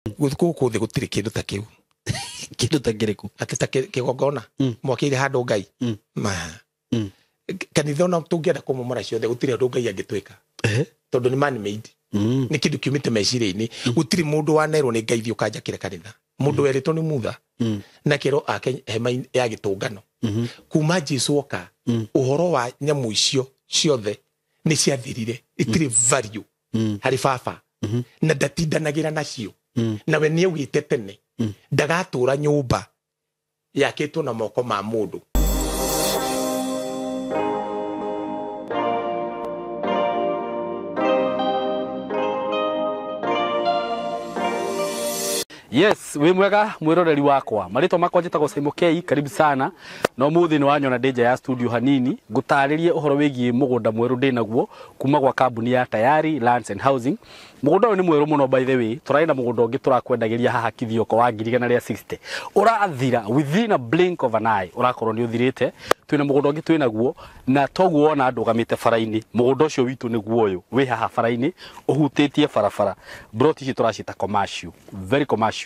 Guku thi gutire kindu ta kiu. Kindu ta kiriku. Ati ta kigongona. Mwakire handu Ngai. Ma. Kanitha no tungienda kumumura ciothe gutire andu Ngai angitwika. Tondu ni man made. Ni kindu kiumite meciria-ini. Gutire mundu wanerwo ni Ngai thi ukanjakire kanitha. Mundu weritwo ni mutha. Na kiro ake hema ya gitungano. Kuma Jesu oka. Uhoro wa nyamu icio ciothe ni ciathirire. Itire value. Hari baba. Na ndatindanagira nacio. Na we ni augite tene. Ndagatura nyumba yakitwo na moko ma mundu. Yes, we mwega mwiroreri wakwa. Marito makwa njitagwo Simon K, karibu sana. No muthi ni wanyona Danger ya studio hanini gutaririe uhoro wigie mugunda mweru ndinaguo kuma gwa kambuni ya Tayari Lands and Housing. Mugunda ni mweru muno by the way. Turaina mugunda ungi turakwendagiria haha Kithioko wa 160. Urathira within a blink of an eye. Urakorwo ni uthirite. Twina mugunda ungi twinaguo na toguo ona andu gamite faraini. Mugunda ucio witu niguo uyu. We haha faraini uhutitie farafara. Broti ici turacita commercial. Very commercial.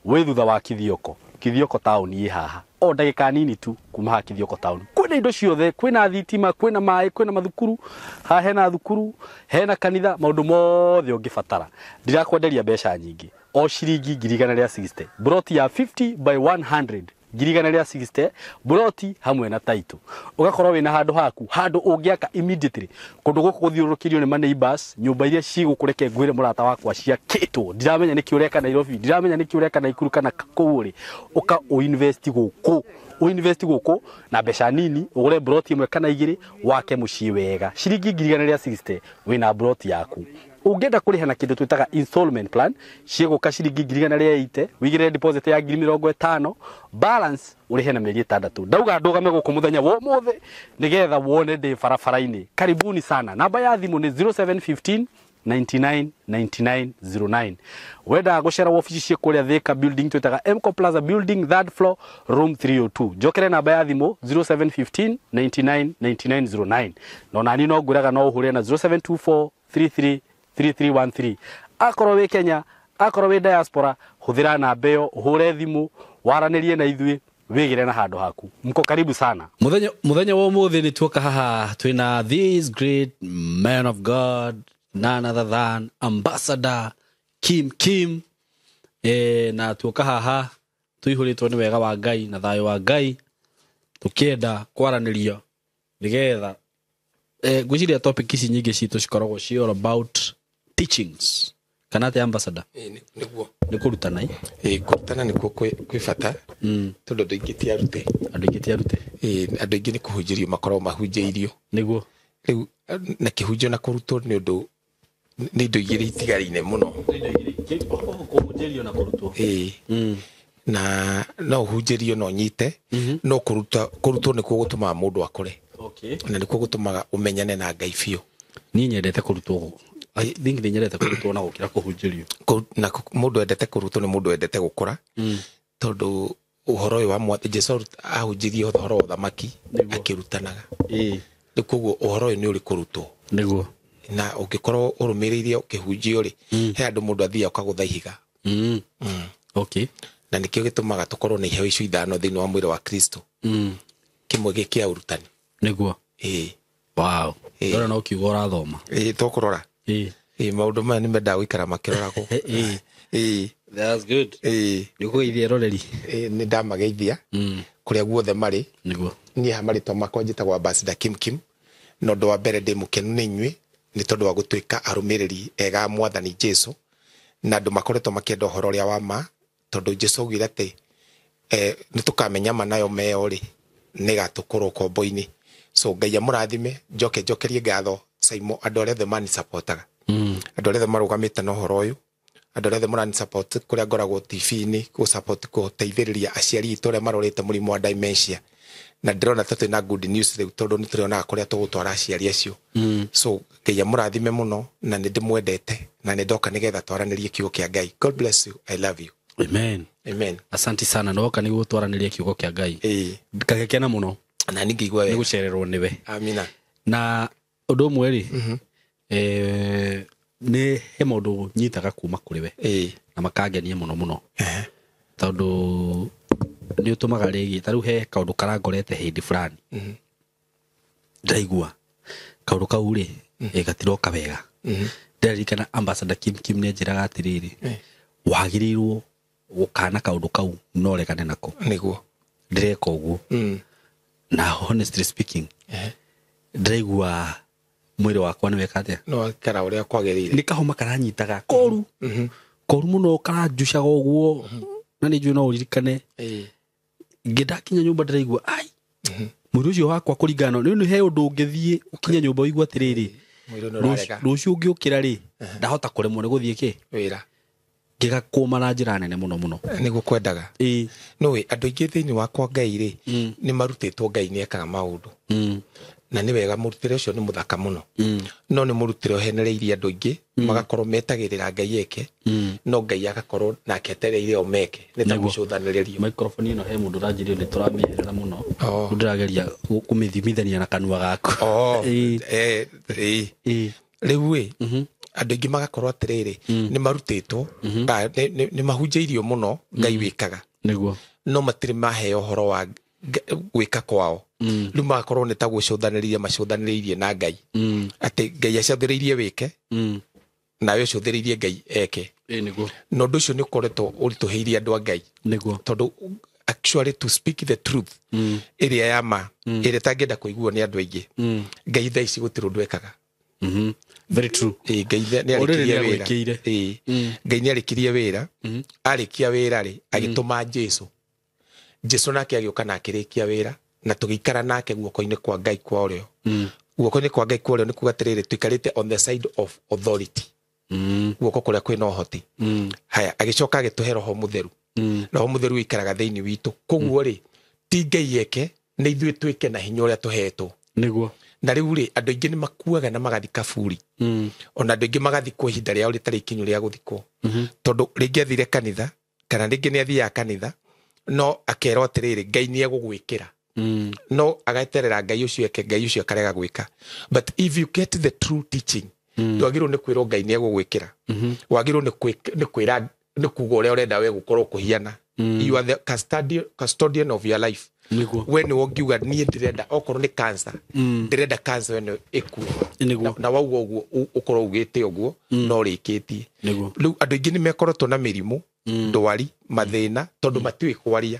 We thutha wa Kithioko. Kithioko town yi haha. O ndagika nini tu kuma ha Kithioko town. Kwina indo ciothe, kwina thitima, kwina mai, kwina mathukuru, ha hena thukuru, hena kanitha, maundu mothe ungibatara. Ndirakwenderia mbeca nyingi. O ciringi 160. Broti ya 50 by 100. 160 broti hamwe na taito. Ugakorwo wina handu haku, handu ungiaka immediately. Kundu guku guthiurukirio ni ma neighbors, nyumba iria cigukureke ngwire murata wakwa cia kitwo. Ndiramenya niki ureka Nairobi, ndiramenya niki ureka Naikuru kana kuuri. Uka uinvest guku. Uinvest guku na mbeca nini, ugure broti imwe kana igiri wake mucii wega. Ciringi 160 wina broti yaku. Ungenda kuriha na kindu twitaga installment plan ciguka ciringi 180 wigire deposit ya 50 balance urihe na mieri 6. Ndauga ndugame guku muthenya wo mothe nigetha wone ndi farafara-ini. Karibuni sana. Namba ya thimu ni 0715 999909. Wenda gucera office cia kuria Thika building twitaga Mco Plaza building 3rd floor room 302. Jokere namba ya thimu 0715 999909. No nani no nguraga no uhure na 0724 3313. Akorwo we Kenya, akorwo we diaspora, huthira namba iyo uhure thimu waranirie na ithui wigire na handu haku. Mko karibu sana. Muthenya wa umuthi ni tuoka haha twina this great man of God, none other than Ambassador Kim. Na tuoka haha tuihuritwo ni wega wa Ngai na thayo wa Ngai tukienda kwaraniria nigetha gwiciria topic ici nyingi citu cikoragwo ci all about teachings. Kanate Ambassador niguo ni kurutana kurutana nikuo kwi bata tondu andu aingi ti arute andu aingi ni kuhunjirio makorwo mahunjiirio niguo riu na kihunjio na kurutwo ni undu ni indo igiri itigarine muno kuhunjirio na kurutwo na no hunjirio no nyite no kurutwo nikuo gutuma mundu akure. Okay. Na nikuo gutumaga umenyane na Ngai biu. Ni nyendete kurutwo. I think ni nyendete kurutwo na gukira kuhunjirio. Na mundu endete kurutwo ni mundu endete gukura. Tondu uhoro uyu wa mwathi Jesu ahunjirie uhoro wa thamaki akirutanaga. Nikuo uhoro uyu ni uri kurutwo. Niguo. Na ukikorwo urumiriire ukihunjio ri he andu mundu athia ukagutha ihiga. Okay. Na nikio gitumaga tukorwo na iheo icio ithano thiini wa mwiri wa Kristo. Kimwe gikia urutani. Niguo. Wow. Ndora no kiugo rathoma. Tokurora. Maundu maya nimenda gwikara makiroragwo. That's good. Niguo ithie roreri. Ni ndamageithia. Kuria guothe mari. Niguo. Ni ha mari to makwa njitagwo Ambassador Kim. No ndo wa mbere ndi mukenu ni inyui ni tondu wa gutwika arumiriri ega mwathani Jesu. Na andu makoretwo makienda uhoro ria wa ma tondu Jesu augire ati ni tukamenya manayo meori ni gatukorwo kombo-ini. So Ngai amurathime njokerie ngatho Simon andu aria the man supportaga. Andu aria marugamite na uhoro uyu. Andu aria murani support kuria ngoragwo TV-ini ku support ku teithiriria aciari itu aria marorete murimu wa dementia. Na ndrona tatu na good news riu tondu ni turona kuria tugutwara aciari acio. So Ngai amurathime muno na ni ndimwendete na ni ndoka nigetha twaranirie kiugo kia Ngai. God bless you. I love you. Amen. Amen. Asante sana ndoka ni gutwaranirie kiugo kia Ngai. Ngagekena muno. Na ningigwa we. Nigucererwo niwe. Amina. Na undu mweri nĩ he maũndũ nyitaga kuma kũrĩ we na makangenia mũno mũno tondũ nĩ ũtũmaga rĩngĩ ta rĩu he kaũndũ karangorete hĩndĩ fulani ndaigua kaũndũ kau rĩ gatiroka wega ndirikana Ambassador Kim nĩ njĩraga atĩrĩrĩ wagĩrĩirwo gũkana kaũndũ kau no regane nako nĩguo ndireka ũguo na honestly speaking ndaigua mwĩrĩ wakwa nĩ weka atĩa no kara ũrĩa kwagĩrĩire nĩ kahoma karanyitaga koru mũno karanjucaga ũguo na nĩ njũĩ no ũririkane ngĩndakinya nyũmba ndĩraigua ai mwĩrĩ ũcio wakwa kũringana nĩ he ũndũ ũngĩthiĩ ũkinya nyũmba ũigua atĩrĩrĩ rũciũ ũngĩũkĩra rĩ ndahota kũremwo nĩ gũthiĩ kĩ wĩra ngĩgakũma na njĩra nene mũno mũno nĩguo kwendaga no andũ aingĩ thĩinĩ wakwa Ngai rĩ nĩ marutĩtwo Ngai nĩ ekaga maũndũ na nĩ wega mũrutĩre ũcio nĩ mũthaka mũno no nĩ mũrutĩre ũhenereirie andũ aingĩ magakorwo metagĩrĩra Ngai eke no Ngai agakorwo nake etereire o meke nĩ ta gũcũthanĩrĩrio microphone ĩno he mũndũ ũranjĩrĩrio nĩ tũramĩherera mũno ndĩrageria kũmĩthimithania na kanua gaku rĩu andũ aingĩ magakorwo atĩrĩrĩ nĩ marutĩtwo nĩ mahunjĩirio mũno Ngai wĩkaga nĩguo no matirĩ maheo ũhoro wa gwĩka kwao rĩu magakorwo nĩ ta gũcũthanĩrĩria macũthanĩrĩirie na Ngai atĩ Ngai acũthĩrĩirie wĩke nawe ũcũthĩrĩirie Ngai eke na ũndũ ũcio nĩ ũkoretwo ũritũhĩirie andũ a Ngai tondũ actually to speak the truth ĩrĩa ya ma ĩrĩa tangĩenda kũiguo nĩ andũ aingĩ Ngai thaa ici gũtirĩ ũndũ ekaga very true Ngai nĩ arĩkirie wĩra arĩkia wĩra rĩ agĩtũma Jesũ nake agĩũka na akĩrĩkia wĩra na tũgĩikara nake guoko-inĩ kwa Ngai kwa ũrĩo guoko-inĩ kwa Ngai kwa ũrĩo nĩ kuuga atĩrĩrĩ tũikarĩte on the side of authority guoko kũrĩa kwĩna ũhoti haya agĩcoka agĩtũhe Roho Mũtheru Roho Mũtheru wĩikaraga thĩinĩ witũ koguo rĩ ti Ngai eke nĩ ithuĩ twĩke na hinya ũrĩa tũhetwo nĩguo na rĩu rĩ andũ aingĩ nĩ makuaga na magathi kaburi ona andũ aingĩ magathikwo ihinda rĩao rĩtarĩ ikinyu rĩa gũthikwo tondũ rĩngĩ athire kanitha kana rĩngĩ nĩ athiaga kanitha no akerwo atĩrĩrĩ Ngai nĩ egũgwĩkĩra no agaeterera Ngai ũcio eke Ngai ũcio akarega gwĩka but if you get the true teaching ndwagĩrĩirwo nĩ kwĩrwo Ngai nĩ egũgwĩkĩra wagĩrĩirwo nĩ kwĩra nĩ kuuga ũrĩa ũrenda we gũkorwo kũhiana you are the custodian of your life we nĩ wongiuga niĩ ndĩrenda okorwo nĩ cancer ndĩrenda cancer we nĩ ĩkue na wauga ũguo ũkorwo ugĩte ũguo no rĩkĩtie rĩu andũ aingĩ nĩ mekoretwo na mĩrimũ ndwari mathĩna tondũ matiũĩ kwaria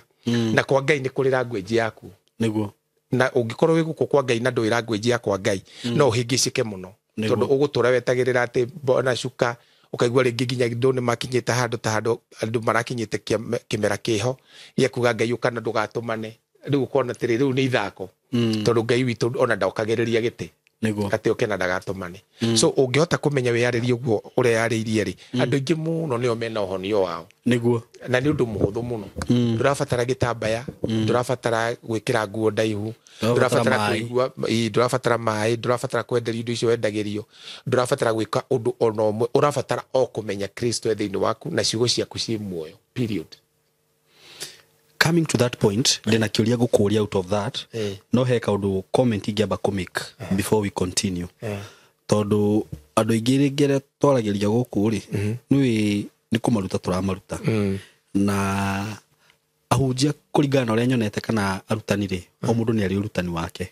na kwa Ngai nĩ kũrĩ language yaku nĩguo na ũngĩkorwo wĩ gũkũ kwa Ngai na ndũĩ language ya kwa Ngai no ũhĩngĩcĩke mũno tondũ ũgũtũra wetagĩrĩra atĩ bona cuka ukaigua rĩngĩ nginya ndũ nĩ makinyĩte handũ ta handũ andũ marakinyĩte kĩmera kĩho gĩa kuga Ngai ũka na ndũgatũmane rĩu ũkona atĩrĩ rĩu nĩ ithako tondũ Ngai witũ ona ndaũkagĩrĩria gĩtĩ atĩ ũke na ndagatũmane so ũngĩhota kũmenya wĩyarĩrie ũguo ũrĩa yarĩirie rĩ andũ aingĩ mũno nĩo mena ũhonio wao nĩguo na nĩ ũndũ mũhũthũ mũno ndũrabatara gĩtambaya ndũrabatara gwĩkĩra nguo ndaihu ndũrabatara kũigua ndũrabatara maĩ ndũrabatara kwenderio indo icio wendagĩrio ndũrabatara gwĩka ũndũ ona ũmwe ũrabatara o kũmenya Kristo thĩinĩ waku na ciugo ciaku ciĩ muoyo period. Coming to that point, then akĩũria gũkũria out of that, no he kaũndũ comment ingĩamba kũmake before we continue. Tondũ andũ aingĩ rĩngĩ twaragĩria gũkũ rĩ, nĩ kũmaruta tũramaruta. Na ahunjia kũringana na ũrĩa nyonete kana arutani rĩ, o mũndũ nĩ arĩ ũrutani wake.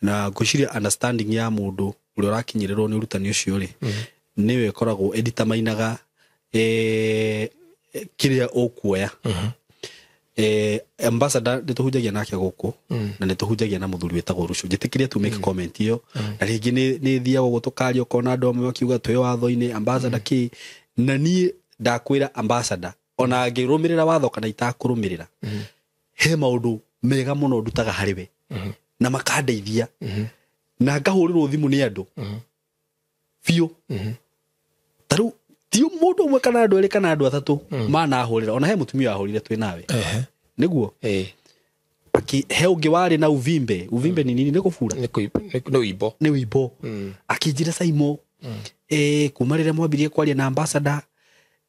Na ngwĩciria understanding ya mũndũ ũrĩa ũrakinyĩrĩrwo nĩ ũrutani ũcio rĩ, nĩwe ĩkoragwo determinaga kĩrĩa ũkuoya. Ambassador nĩtũhunjagia nake gũkũ na nĩtũhunjagia na mũthuri wĩtagwo Rucu njĩtĩkĩria tu make comment iyo na rĩngĩ nĩ thiaga ũguo tũkaria ũkona andũ amwe makiuga twĩ watho-inĩ Ambassador kĩ na niĩ ndakwĩra Ambassador ona ngĩrũmĩrĩra watho kana itakũrũmĩrĩra he maũndũ mega mũno ndutaga harĩ we na makandeithia na ngahũrĩrwo thimũ nĩ andũ biũ tarũ ti mũndũ ũmwe kana andũ erĩ kana andũ atatũ manahũrĩra ona he mũtumia ahũrire twĩ nawe nĩguo he ũngĩ warĩ na uvimbe ni nini nĩ kũbura nĩ wĩimbo akĩnjĩra Saimo kuma rĩrĩa mwambirie kwaria na Ambassador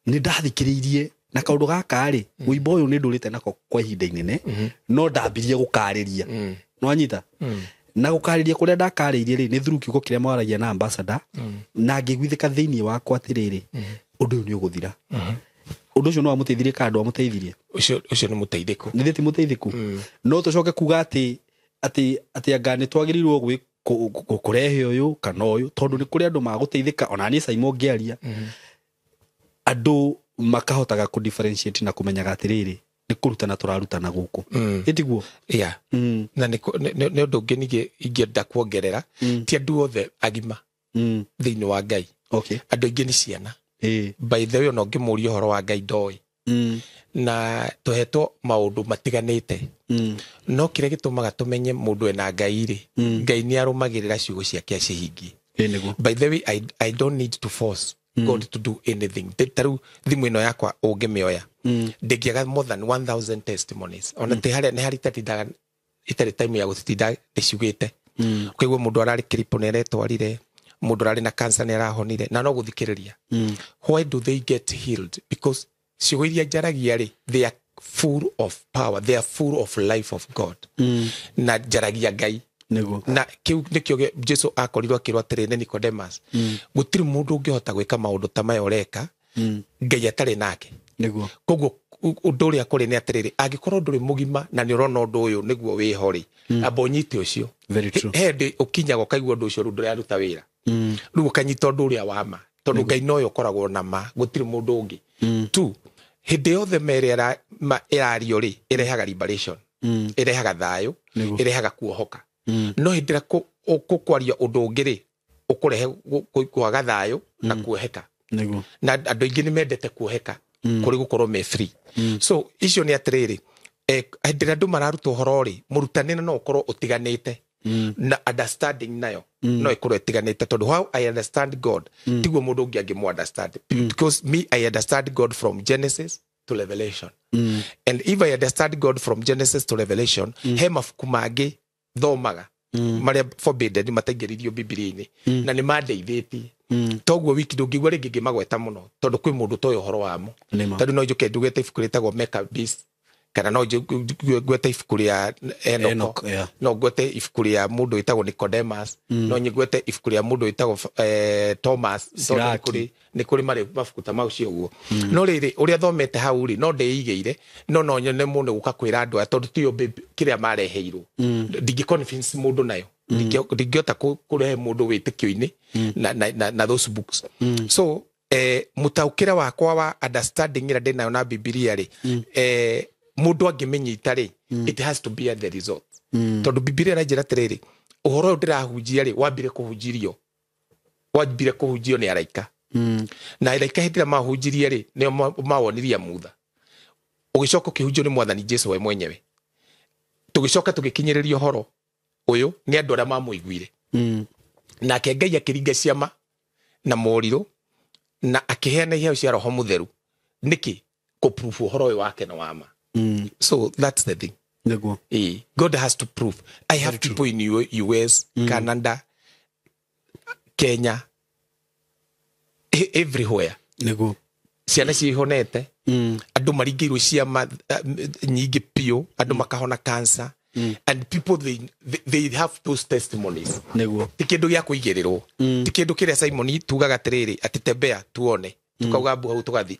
nĩ ndathikĩrĩirie na kaũndũ gaka rĩ wĩimbo ũyũ nĩ ndũrĩte nako kwa ihinda inene no ndambirie gũkarĩria no anyita na gukariria kuria ndakaririe ri ni through kiugo kiria mwaragia na ambassador na ngigwithika thiini wakwa atiriri undu ni uguthira undu ucio no amuteithirie kandu amuteithirie ucio ni muteithiko ni thiti muteithiku no tucoke kuga ati anga ni twagirirwo gwi kurehe uyu kana uyu tondu ni kuri andu maguteithika ona ni Simon ngiaria andu makahotaga ku differentiate na kumenyaga atiriri ni kurutana turarutana guku itiguo na ni undu ungi nige ingienda kuongerera ti andu othe agima thiini wa Ngai andu ingi ni ciana by the way no ngimuria horo wa Ngai ndoi na tuhetwo maundu matiganite no kire gitumaga tumenye mundu ena Ngai ri Ngai ni arumagirira ciugo ciake cihingi by the way I don't need to force God to do anything. Taru thimu ino yakwa ungimioya ndigiaga more than 1000 testimonies ona te haria ni hari tatindaga itari time ya gutinda ndicugite kwigwo mundu arari kiripo ne retwarire mundu arari na cancer ne arahonire na no guthikiriria why do they get healed? Because ciugo iria njaragia ri they are full of power, they are full of life of God na njaragia Ngai na kiu nikio Jesu akorirwo akirwa atirene Nicodemus gutiri mundu ungihota gwika maundu ta maya ureka Ngai atari nake koguo undu uria kuri ni atiriri angikorwo nduri mugima na ni urona undu uyu niguo wihori abonyite ucio hendi ukinyaga ukaigua undu ucio rundu aruta wira riu ukanyita undu uria wama tondu Ngai noyo koragwo na ma gutiri mundu ungi tu hindi yothe mere irario ri irehaga liberation irehaga thayo irehaga kuohoka no hindira kukwaria undu ungiri ukurehe kwaga thayo na kuoheka na andu ingi ni mendete kuoheka kuri gukorwo me free so icio ni atiriri hindira andu mararuta uhoro ri murutanine no ukorwo utiganite na understanding nayo no ikorwo itiganite tondu how I understand God tiguo mundu ungi angimu understand because me I understand God from Genesis to Revelation and if I understand God from Genesis to Revelation he mafuku mangi thomaga maria forbidden mataingiririo Biblia-ini na ni mandeithĩtie toguo wiki ndungigwa ringi ngimagweta muno tondu kwi mundu toyo horo wamo tondu no njuke ndugete ibuku ritagwo Maccabees kana no ngwete ibuku ria Enoch no ngwete ibuku ria mundu witagwo Nicodemus no ngwete ibuku ria mundu witagwo Thomas ni kuri mari mabuku ta mau cio guo no riri uria thomete hau ri no ndeigeire no nyone mundu guka kwira andu tondu tio kiria mareheirwo ndingi convince mundu nayo ndingiota kurehe mundu witikio-ini na those books so mutaukira wakwa wa understanding ira ndinayo na Biblia ri mundu angimenyita ri it has to be the result tondu Biblia iranjira atiriri uhoro uyu ndirahunjia ri wambire kuhunjio ni araika na araika hindira mahunjirie ri nio mawoniria mutha ugicoka ukihunjio ni mwathani Jesu we mwenyewe tugicoka tugikinyiririo horo uyu ni andu aria mamuiguire nake Ngai akiringa ciama na moriru na akiheana iheo cia Roho Mutheru niki kuprove uhoro uyu wake na wama so that's the thing God has to prove. I have people in US Canada Kenya everywhere ciana cihonete andu maringirwo ciama nyingi pio andu makahona cancer and people they have those testimonies tikindu gya kuigirirwo tikindu kiria Simon tugaga atiriri atitembea tuone tukauga mbu hau tugathi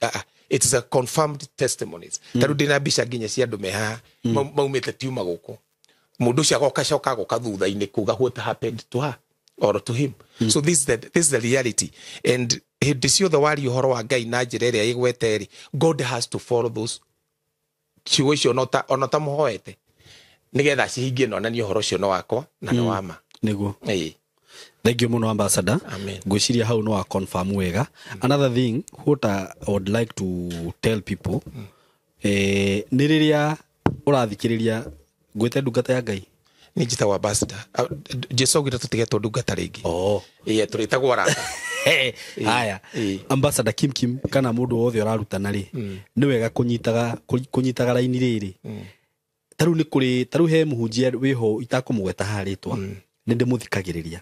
it is a confirmed testimonies tarundi na bisha nginya cia andu meha maumite tiuma guku mundu cia goka goka thutha-ini kuga what happened to her or to him so this is the reality and hindi ciothe wari uhoro wa Ngai na njira iria igweteri God has to follow those ciugo icio onota muhoete nigetha cihingie no nani uhoro cio no wakwa na no wama niguo thank you muno ambassador ngwiciria hau no wa confirm wega another thing what I would like to tell people ni riria urathikiriria gwete ndungata ya Ngai ni njita wa ambassador Jesu augire tutigetwo ndungata ringi turitagwo arata haya ambassador Kim kana mundu wothe urarutana ri ni wega kunyitaga laini riri taru ni kuri taru he muhunjia wiho itakumugweta haritwa ninde muthikagiriria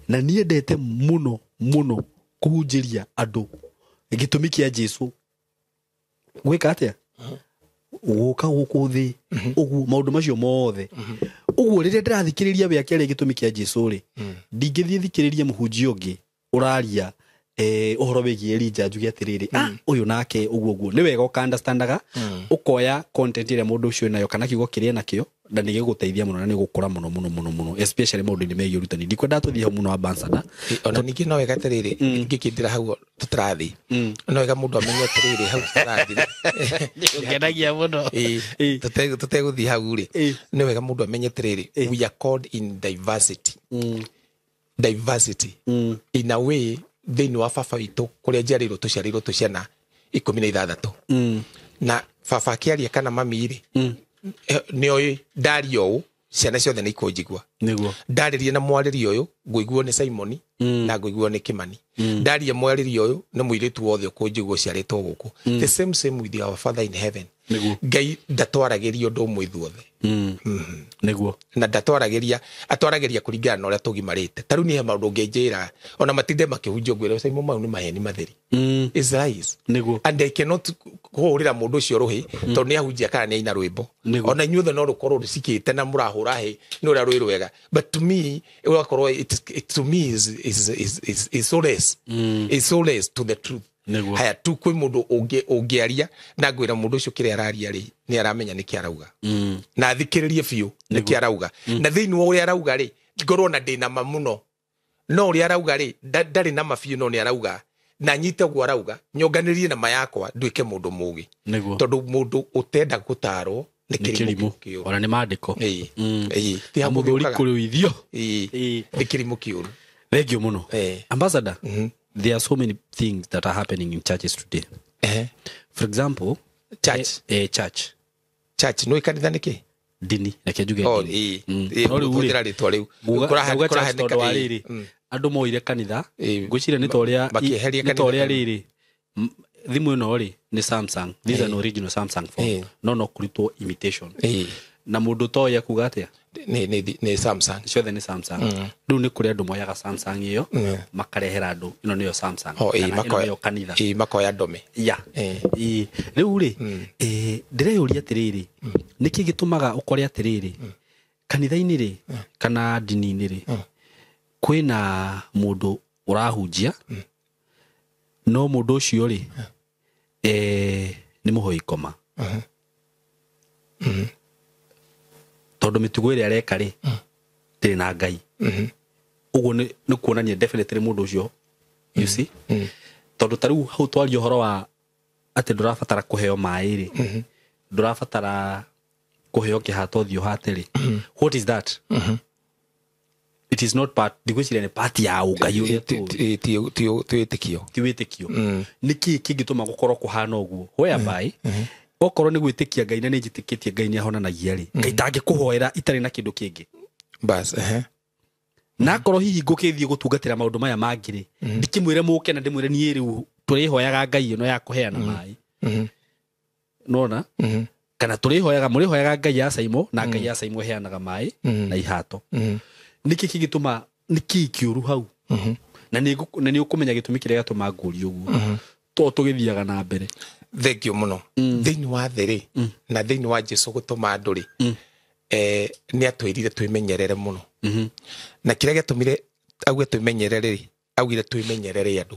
na nie ndete muno kuhunjiria andu gitumi kia Jesu gwika atia guka gukuthi ugu maundu macio mothe uguo rire ndirathikiriria we akere gitumi kia Jesu ri ndingithie thikiriria muhunjia ungi uraria uhoro wigie Elijah njuge atiriri uyu nake uguo ni wega uka understandaga ukoya content ile mundu ucio nayo kana kiugo kiria nakio na nige guteithia muno na ni gukura muno especially mundu ni meyo rutani ndikwenda tuthie muno ambassador ona ningi no wega atiriri ngikindira hau tutarathi no wega mundu amenye atiriri hau tutarathi ngenagia muno tuteguthi hau ri ni wega mundu amenye atiriri we are called in diversity in a way thini wa baba witũ kũrĩa njiarĩirwo tũciarĩirwo tũciana 16 na baba akĩaria kana mami rĩ nĩoĩ ndaria ũũ ciana ciothe nĩ ikũnjigua nĩguo ndarĩria na mwarĩria ũyũ ngũiguo nĩ Simon na ngũiguo nĩ Kimani ndaria mwarĩria ũyũ nĩ mũirĩtu wothe ũkũnjigua ciarĩtwo gũkũ the same with our father in heaven Ngai ndatwaragĩria ũndũ ũmwe ithuothe nĩguo na atwaragĩria kũringana na ũrĩa tũgimarĩte tarĩu nĩ he maũndũ ũngĩnjĩra ona matinde makĩhunjio ngwĩra Simon mau nĩ maheni matheri is lies nĩguo and I cannot kũhũrĩra mũndũ ũcio rũhĩ tondũ nĩ ahunjia kana nĩ aina rwĩmbo ona inyuothe no rũkorwo rũcikĩte na mũrahũra hĩ nĩ ũrĩa rwĩ rwega but to me ũgakorwo to me is so less to the truth haya tu kwĩ mũndũ ũngĩaria na ngwĩra mũndũ ũcio kĩrĩa araria rĩ nĩ aramenya nĩ kĩarauga na thikĩrĩrie biũ nĩ kĩarauga na thĩinĩ wa ũrĩa arauga rĩ ngorwo na ndĩna ma mũno no ũrĩa arauga rĩ ndarĩ na mabiũ no nĩ arauga na nyite guo arauga nyonganĩrie na mayakwa nduĩke mũndũ mũũgĩ tondũ mũndũ ũtenda gũtarwo nĩ kĩrimũ kĩũru ona nĩ maandĩko ti mũthuri kũrũithio nĩ kĩrimũ kĩũru thank you muno ambassador there are so many things that are happening in churches today for example church no ikanitha nĩkĩ dini reke njuge dini ũhũthĩra rĩtwa rĩu kũrahanĩka andũ moire kanitha ngwĩciria nĩ ta ũrĩa rĩrĩ thimũ ĩno rĩ nĩ Samsung this is an original Samsung phone no kũrutwo imitation na mũndũ toya kuga atĩa nĩ Samsung ciothe nĩ Samsung rĩu nĩ kũrĩ andũ moyaga Samsung ĩyo makarehera andũ ĩno nĩyo Samsung kana ĩyo kanitha makoya ndome rĩu rĩ ndĩreyũria atĩrĩrĩ nĩkĩ gĩtũmaga ũkore atĩrĩrĩ kanitha-inĩ rĩ kana dini-inĩ rĩ kwĩna mũndũ ũrahunjia no mũndũ ũcio rĩ nĩ mũhoi koma tondũ mĩtugo ĩrĩa areka rĩ ndĩrĩ na Ngai ũguo nĩ kuonania definitely mũndũ ũcio you see tondũ tarĩu hau twaria ũhoro wa atĩ ndũrabatara kũheo maĩ rĩ ndũrabatara kũheo kĩhato ũthiĩ ũhate rĩ what is that it is not part ndigwĩciria nĩ part ya ũngai ũrĩa ti wĩtĩkio nĩkĩ kĩngĩtũma gũkorwo kũhana ũguo whereby okorwo nĩ gwĩtĩkia Ngai na nĩ njĩtĩkĩtie Ngai nĩ ahonanagia rĩ Ngai ndangĩkũhoera itarĩ na kĩndũ kĩngĩ bas na akorwo hihi ngũkĩthiĩ gũtungatĩra maũndũ maya mangĩ rĩ ndikĩmwĩre mũke na ndĩmwĩre niĩ rĩu tũrĩhoyaga Ngai ĩno ya kũheana maĩ nona kana mũrĩhoyaga Ngai ya Saimo na Ngai ya Saimo heanaga maĩ na ihato nĩkĩ kĩngĩtũma nĩkĩ kĩũru hau na nĩ ũkũmenya gĩtũmi kĩrĩa gĩatũma ngũrie ũguo to tũgĩthiaga na mbere thank you muno thĩinĩ wa thĩ rĩ na thĩinĩ wa Jesũ gũtũma andũ rĩ nĩ atwĩrire twĩmenyerere mũno na kĩrĩa gĩatũmire auge twĩmenyerere rĩ augire twĩmenyerere andũ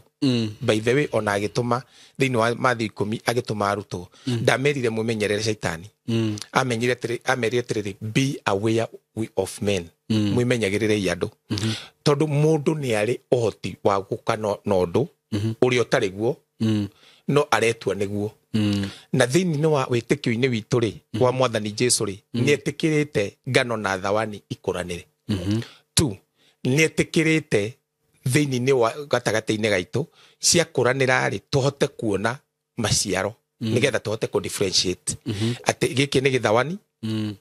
by the way ona agĩtũma thĩinĩ wa Matthew 10 agĩtũma arutwo ndamerire mwĩmenyerere Shaitani amerire atĩrĩrĩ be aware of men mwĩmenyagĩrĩre andũ tondũ mũndũ nĩ arĩ ũhoti wa gũka na ũndũ ũrĩa ũtarĩ guo no aretua nĩguo na thĩinĩ wa wĩtĩkio-inĩ witũ rĩ wa Mwathani Jesũ rĩ nĩ etĩkĩrĩte ngano na thawani ikũranĩre tu nĩ etĩkĩrĩte thĩinĩ wa gatagatĩ-inĩ gaitũ ciakũranĩra rĩ tũhote kuona maciaro nĩgetha tũhote kũ differentiate atĩ gĩkĩ nĩ gĩthawani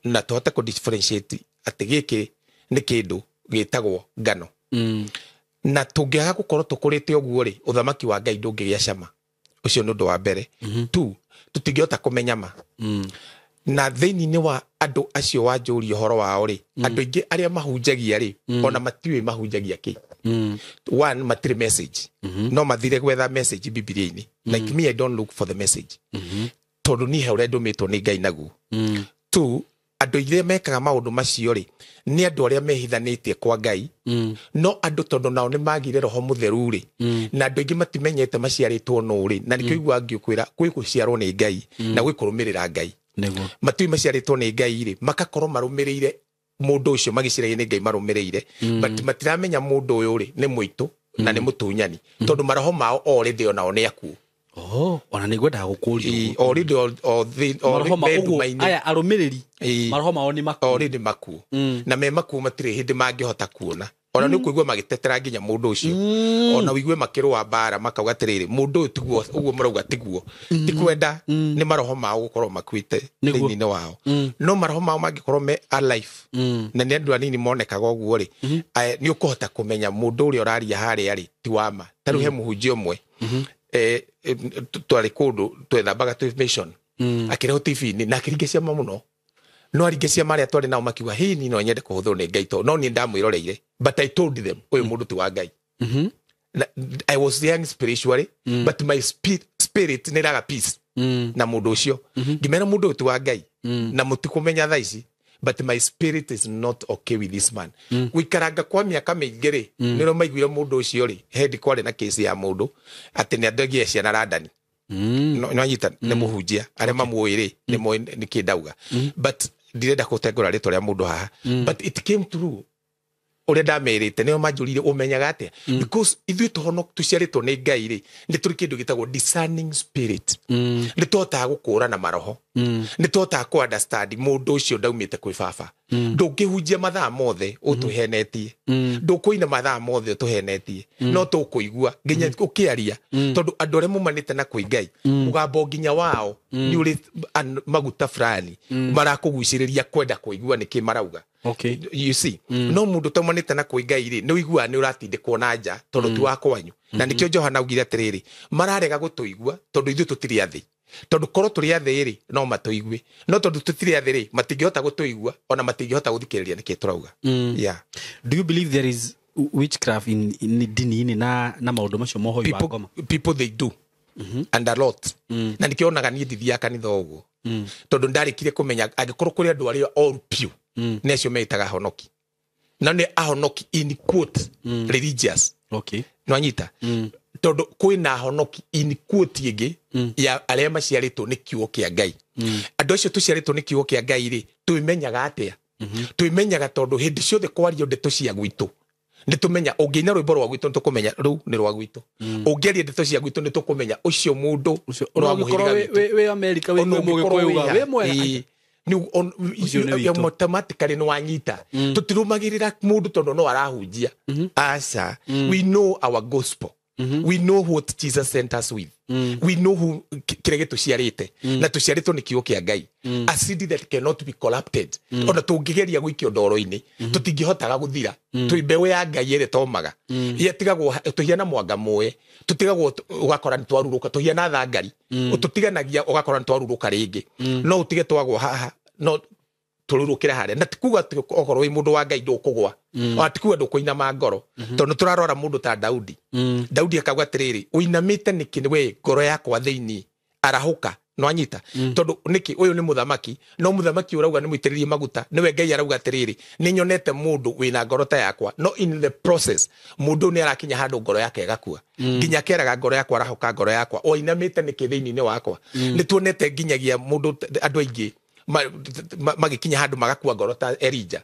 na tũhote kũ differentiate atĩ gĩkĩ nĩ kĩndũ gĩtagwo ngano na tũngĩaga gũkorwo tũkũrĩte ũguo rĩ ũthamaki wa Ngai ndũngĩgĩa cama ũcio nĩ ũndũ wa mbere tu tũtingĩhota kũmenya ma na thĩinĩ wa andũ acio wanjũria ũhoro wao rĩ andũ aingĩ arĩa mahunjagia rĩ ona matiũĩ mahunjagia kĩ one matirĩ message no mathire gwetha message Biblia-inĩ like me I don't look for the message tondũ niĩ he ũrĩa ndũmĩtwo nĩ Ngai naguo two andå irä mekaga maå ndå macio rä nä andå arä a mehithanä kwa Ngai no andå tondå nao nä magire roho må theru rä na andå aingä matimenyete maciarä two nå rä na nä kä igua ngä kwä ra gwä gå ciarwo nä Ngai na gwä kå rå mä rä ra Ngai matiå maciarä two nä Ngai rä magakorwo marå mä rä ire må ndå å cio magä ciragia nä Ngai marå mä rä ire matiramenya må ndå å yå rä nä må itå na nä må tunyani tondå maroho mao orä thä onao nä akuo ona nä ngwendaga gå kå ria aya arå mä rä ri maroho mao nä makuo na me makuo matirä hä ndä mangä hota kuona ona nä å kå igua magä tetera nginya må ndå å cio ona wigue makä rå wa mbara makauga atä rä rä må ndå å yå tiguo å guo marauga tiguo ti kwenda nä maroho mao gå korwo makuä te thä-inä wao no maroho mao mangä korwo me alive na nä andå anini monekaga å guo rä nä å kå hota kå menya må ndå å rä a å raria harä a rä ti wama tarä u he må hunjia å mwe twarä kå ndå twethambaga twä mission akä rehwo tv-inä na akä ringä ciama må no no aringä ciama arä a twarä nao makiuga hini no nyende kå hå thwo nä Ngai to no niä ndamwä roreire but I told them å yå må ndå ti wa Ngai I was young spiritually but my spirit nä raga peace na må ndå å cio ngimera må ndå å ti wa Ngai na må tikå menya tha ici but my spirit is not okay with this man guikaranga kwa miaka mĩingĩ rĩ nĩ ro maiguire mũndũ ũcio rĩ hendi kwarĩ na kesi ya mũndũ atĩ nĩ andũ agia ciana radani no anyita nĩ mũhunjia arĩa mamuoĩ rĩ nĩ kĩndauga but ndirenda gũtengũra rĩtwa rĩa mũndũ haha but it came true ũrĩa ndamerĩte nĩo manjũrire ũmenyaga atĩa because ithuĩ tũciarĩtwo nĩ Ngai rĩ nĩ tũrĩ kĩndũ gĩtagwo discerning spirit nĩ tũhotaga gũkũũrana maroho nĩ tũhotaga kũ understand mũndũ ũcio ndaumĩte kwĩ baba ndũngĩhunjia mathaa mothe ũtũhenetie ndũkũina mathaa mothe ũtũhenetie no tũkũigua nginya ũkĩaria tondũ andũ arĩa mumanĩte na kwĩ Ngai mũgambo nginya wao nĩ ũrĩ maguta fulani marakũgucĩrĩria kwenda kũigua nĩkĩ marauga. Okay. You see, no mundu taumanite na kwĩ Ngai rĩ nĩ ũigua nĩ ũratindĩkwo na nja tondũ ti wa kwanyu na nĩkĩo Johana augire atĩrĩrĩ mararega gũtũigua tondũ ithuĩ tũtirĩ athĩ tondũ korwo tũrĩ athĩ rĩ no matũigue no tondũ tũtirĩ athĩ rĩ matingĩhota gũtũigua ona matingĩhota gũthikĩrĩria nĩkĩ tũrauga. Yeah. Do you believe there is witchcraft in dini-inĩ na maũndũ macio mohoi wa ngoma? People they do and a lot na nĩkĩo onaga niĩ ndithia kanitha ũguo tondũ ndarĩkire kũmenya angĩkorwo kũrĩ andũ arĩa all pure nĩ acio meitaga ahonoki na nĩ ahonoki in quote religious. Okay. No anyita tondũ kwĩna ahonoki in quote ĩngĩ ya arĩa maciarĩtwo nĩ kiugo kĩa Ngai andũ acio tũciarĩtwo nĩ kiugo kĩa Ngai rĩ twĩmenyaga atĩa twĩmenyaga tondũ hĩndĩ ciothe kwario ndeto cia gwitũ nĩ tũmenya ũngĩina rwĩmbo rwa gwitũ nĩ tũkũmenya rũu nĩ rwa gwitũ ũngĩaria ndeto cia gwitũ nĩ tũkũmenya ũcio mũndũ no mũhĩrĩga wĩ Amerika wĩ mũgĩkũyuga wĩ mwega ni automatically no anyita tutirumagirira mundu tondo no arahunjia asa we know our gospel we know what Jesus sent us with we know who kirege tuciarite na tuciarito ni kiugo kia Ngai a seed that cannot be corrupted ona tungigeria gwikio ndoro-ini tutingihotaga guthira twimbewe ya Ngai ere tomaga yetigagwo tuhiana mwanga muwe tutigagwo ugakora ni twaruruka tuhiana thangari ututiganagia ugakora ni twaruruka ringi no utige twagwo haha no tururukira haria na tikuga okorwo wi mundu wa Ngai ndukugwa atikuga ndukuinama ngoro tondu turarora mundu ta Daudi Daudi akauga atiriri uinamite niki we ngoro yakwa thiini arahuka no anyita tondu niki uyu ni muthamaki no muthamaki urauga ni muitiririe maguta niwe Ngai arauga atiriri ni nyonete mundu wina ngoro ta yakwa no in the process mundu ni arakinya handu ngoro yake gakua nginya keraga ngoro yakwa arahuka ngoro yakwa o inamite niki thiini ni wakwa ni tuonete nginyagia mundu andu aingi magikinya handu magakua ngoro ta Elijah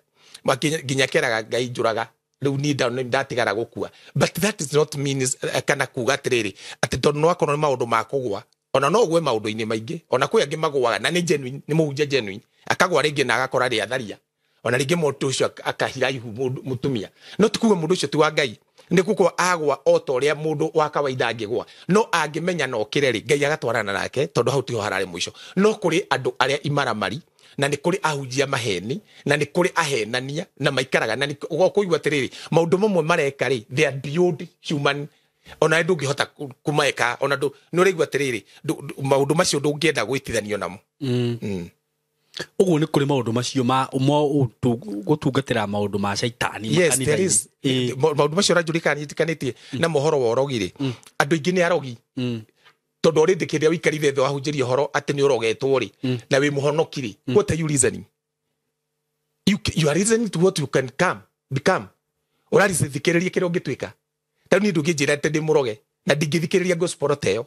nginya keraga Ngai njuraga riu ni ndatigara gukua but that is not means kana kuga atiriri ati tondu no akorwo ni maundu ma kugwa ona no gwe maundu-ini maingi ona kwi angi magwaga na ni genuine ni muhunjia genuine akagwa ringi na agakora ri atharia ona ringi mundu ucio akahira ihu mutumia no tikuga mundu ucio ti wa Ngai ni kuko agwa o to ria mundu wa kawaida angigwa no angimenya no kireri Ngai agatwarana nake tondu hau tiho harare mwisho no kuri andu aria imaramari na ni kuri ahunjia maheni na ni kuri ahenania na maikaraga na ni kuigwa atiriri maundu mamwe mareka ri they are beyond human ona ndungihota kumaeka ona ndu no rigwa atiriri maundu macio ndungienda gwitithanio namo uguo ni kuri maundu macio ma gutungatira maundu ma shaitani makanitha maundu macio rajurikani itikanĩtie na mohoro wa ũrogi andu ingi ni arogi tondu ri ndikiria wikarire tho ahunjirie horo ati ni urogetwo ri na wi muhonoki ri what are you reasoning You are listening to what you can become. Ora thikiriria kire ungituika. Ta ni ndungijira ate ndi muroge na ndingithikiriria gospel teo.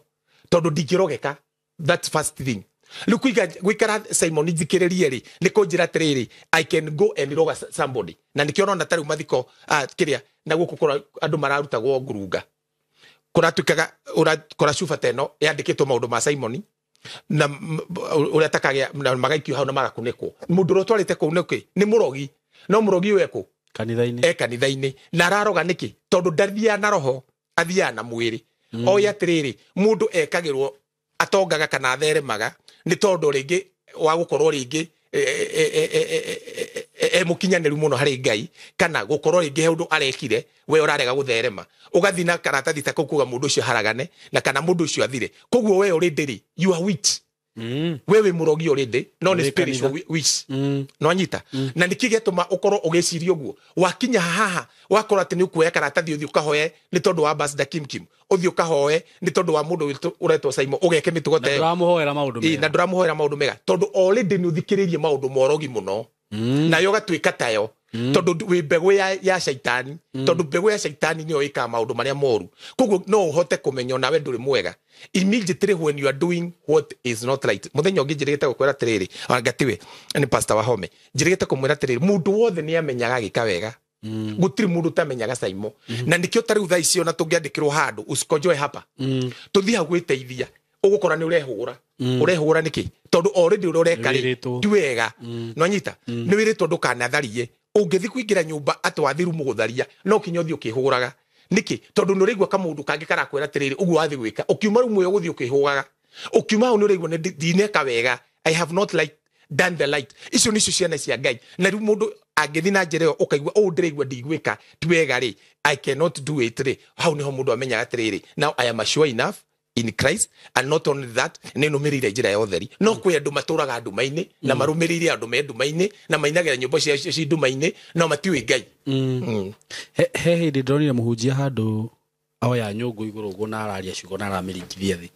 Tondu ndingirogeka. That's first thing. Look, gwikara Simon thikiriria ri niko njira atiriri I can go and roga somebody. Na nikiona na tari mathiko kiria na guku kora andu mararutagwo ngurunga. Kuratuikaga kora shufa teno yandikitwo maundu ma Simon na uria takagia na magaikio hau na magakunekwo. Mundu rotwarite ku ni murogi. No murogi weko kanitha-ini kanitha-ini na araroga niki tondu ndathia na roho athia na mwiri oya atiriri mundu ekagirwo atongaga kana theremaga ni tondu ringi wa gukorwo ringi mukinyaniru muno hari Ngai kana gukorwo ringi heundu arekire we urarega gutherema ugathi na karatathi ta kuga mundu ucio haragane na kana mundu ucio athire koguo we already you are witch wewe murogi already no ni spiritual witch no anyita na nikigetuma ukorwo ugiciria uguo wakinya haha wakora ati ni ukuya karatathi uthi ukahoye ni tondu wa Ambassador Kim uthi ukahoye ni tondu wa mundu uretwo Simon ugeke mitugo te nduramuhoera maundu mega na nduramuhoera maundu mega tondu already ni uthikiririe maundu morogi muno na yo gatuika tayo tondu wi mbegu ya shaitani tondu mbegu ya shaitani ni oika maundu maria moru koguo no uhote kumenyo nawe nduri mwega immediately when you are doing what is not right muthenya ungi njirigite gukwira tiriri angatiwe ni pastor Wahome njirigite kumwira tiriri mundu wothe ni amenyaga gika wega gutiri mundu tamenyaga Simon na ndikio tari utha icio na tungiandikirwo handu usikojoe hapa tuthia gwiteithia ugukora ni urehura niki tondu already uroreka ri tiwega no nyita ni wiritwo ndukanatharie ungithi kuingira nyumba atwathiru mugutharia no kinyothi ukihuraga niki tondu nurigwa kamundu kangi karakwira tiriri ugu wathi gwika ukiuma rumwe uguthi ukihugaga ukiuma nurigwa ni dineka wega I have not like done the light icio nicio ciana cia Ngai na ru mundu angithi na njere ukaigwa ndirigwa ndigwika tiwega ri I cannot do it ri how ni ho mundu amenyaga tiriri now I am sure enough in Christ and not only that ni numirire njira ya utheri no kwi andu maturaga nduma-ini na marumirire andu me nduma-ini na mainagira nyumba cia nduma-ini no matiwi Ngai he hindi ndonire muhunjia handu oya nyungu iguru uguo na araria ciugo na aramiringithia thi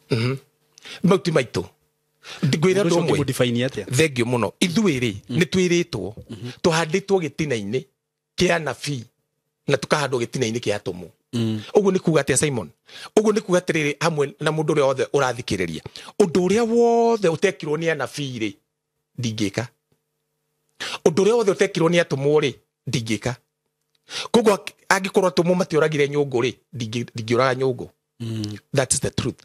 mauti maitu ngwira ndo mwe define atia thengio muno ithuiri ni twiritwo tuhanditwo gitina-ini kia nabii na tukahandwo gitina-ini kia atumu uguo ni kuga atia Simon uguo ni kuga atiriri hamwe na mundu uria wothe urathikiriria undu uria wothe utekirwo ni anabii ri ndingika undu uria wothe utekirwo ni atumu ri ndingika koguo angikorwo atumu matioragire nyungu ri ndingiuraga nyungu that is the truth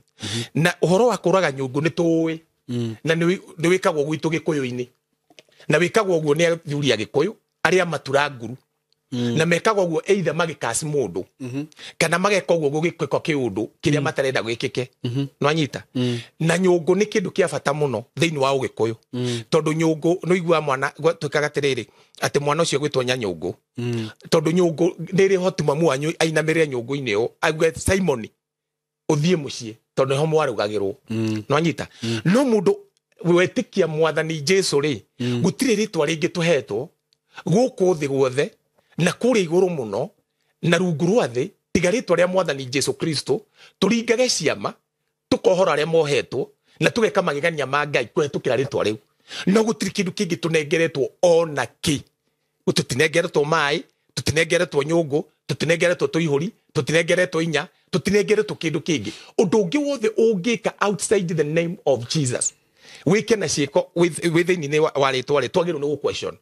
na uhoro wa kuraga nyungu ni tuwi na ni wikagwo gwitu gikuyu-ini na wikagwo uguo ni athuri a gikuyu aria matura nguru na mekagwo uguo either magikasi mundu kana mageka uguo gugikiko kiundu kiria matarenda gwikike no anyita na nyungu ni kindu kia bata muno thiini wa ugikuyu tondu nyungu no igwa mwana twikaga tiriri ati mwana ucio gwitwo nyanyungu tondu nyungu ni ri hoti mamu wanyu ainamirire nyungu-ini yo agwe Simon uthie mucie tondu ho mwarugagirwo no anyita no mundu wetikia mwathani Jesu ri gutire ritwa ringi tuhetwo guku thi guothe na kuri iguru muno na rungu rwa thi tiga ritwa ria mwathani Jesu Kristo turingage ciama tukohora ria mohetwo na tugeka magegania ma Ngai kwetukira ritwa riu no gutiri kindu kingi tunengeretwo ona ki tutinengeretwo mai tutinengeretwo nyungu tutinengeretwo tuihuri tutinengeretwo inya tutinengeretwo kindu kingi undu ungi wothe ungika outside the name of Jesus wike na ciiko within ni wa ritwa ri twagirwo ni gu question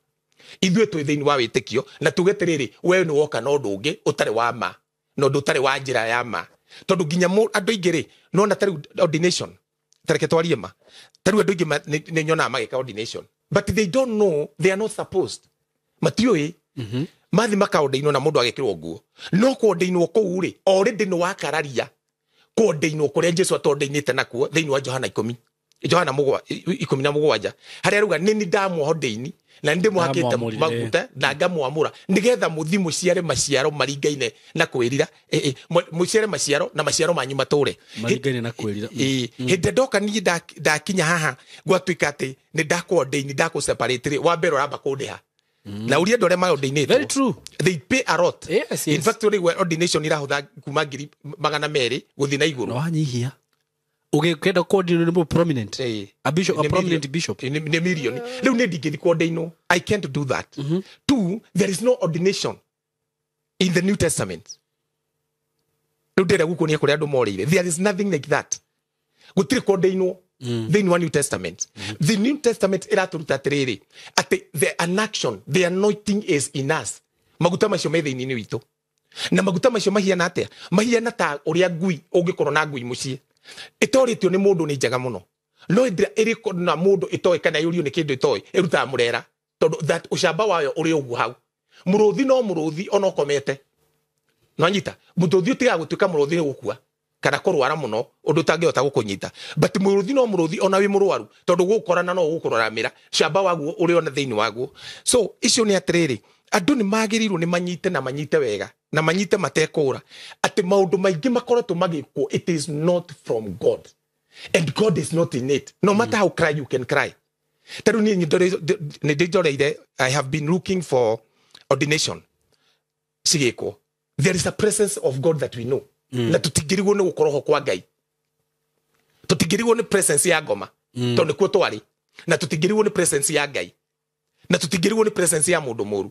ithuĩ twĩ thĩinĩ wa wĩtĩkio na tuge tiriri we nĩ woka na ũndũ ũngĩ ũtarĩ wa ma na ũndũ ũtarĩ wa njĩra ya ma tondu nginya andũ aingĩ rĩ nona tarĩ ordination tareke twarie ma tarĩ andũ aingĩ nĩ nyonaga magĩka ordination but they don't know they are not supposed matiũĩ mathi makaordainwo na mũndũ agĩkĩrwo nguo no kuordainwo kũu rĩ already nĩ wakararia kuordainwo kũrĩa Jesũ atordainĩte nakuo thĩinĩ wa Johana 17 harĩa ruga nĩ ndamuoho ndĩini na ndi muhakite maguta na ngamwamura nigetha muthi muciare maciaro maringaine na kwirira muciare maciaro na maciaro manyu mature maringaine na kwirira hinde ndoka ni ndakinya haha gwatuika ati ni ndakordaini ndako separate wa mbere ramba kundiha na uria ndore ma ordainate very true they pay a lot yes. In fact when ordination irahutha kuma 200 guthi na iguru no anyihia Ugekenda kodi ni prominent. A bishop, a prominent bishop. In a million. Leo ne digedi kodi no. I can't do that. Two, there is no ordination in the New Testament. There is nothing like that. Gutire kodi no. The New Testament. The New Testament iraturuta tiriri ati the anaction, the anointing is in us. Maguta macio me thiini witu. Na maguta macio mahiana atia? Mahiana ta uria ngui ungikorwo na ngui mucii. Itoritio ni mundu ni njega muno. No indira iriko na mundu itoy kana yurio ni kindu itoy iruta murera. Tondu that ushamba wayo uri ugu hau. Muruthi no muruthi ono komete. No nyita. Muruthi utiga gutuika muruthi ni gukua. Kana kurwara muno undu tangihota gukunyita. But muruthi no muruthi ona wi murwaru. Tondu gukorana no gukuroramira. Shamba waguo uri ona thiini waguo. So icio ni atiriri. Andu ni magirirwo ni manyite na manyite wega. Na manyite matekura. Ati maundu maingi makoretwo magikwo, it is not from God. And God is not in it. No matter how cry you can cry. I have been looking for ordination. Sigeko. There is a presence of God that we know. Na tutigiriwo ni gukoroho kwa Ngai. Tutigiriwo ni presence ya ngoma. Tondu kuo twari. Na tutigiriwo ni presence ya Ngai. Na tutigiriwo ni presence ya mundu muru.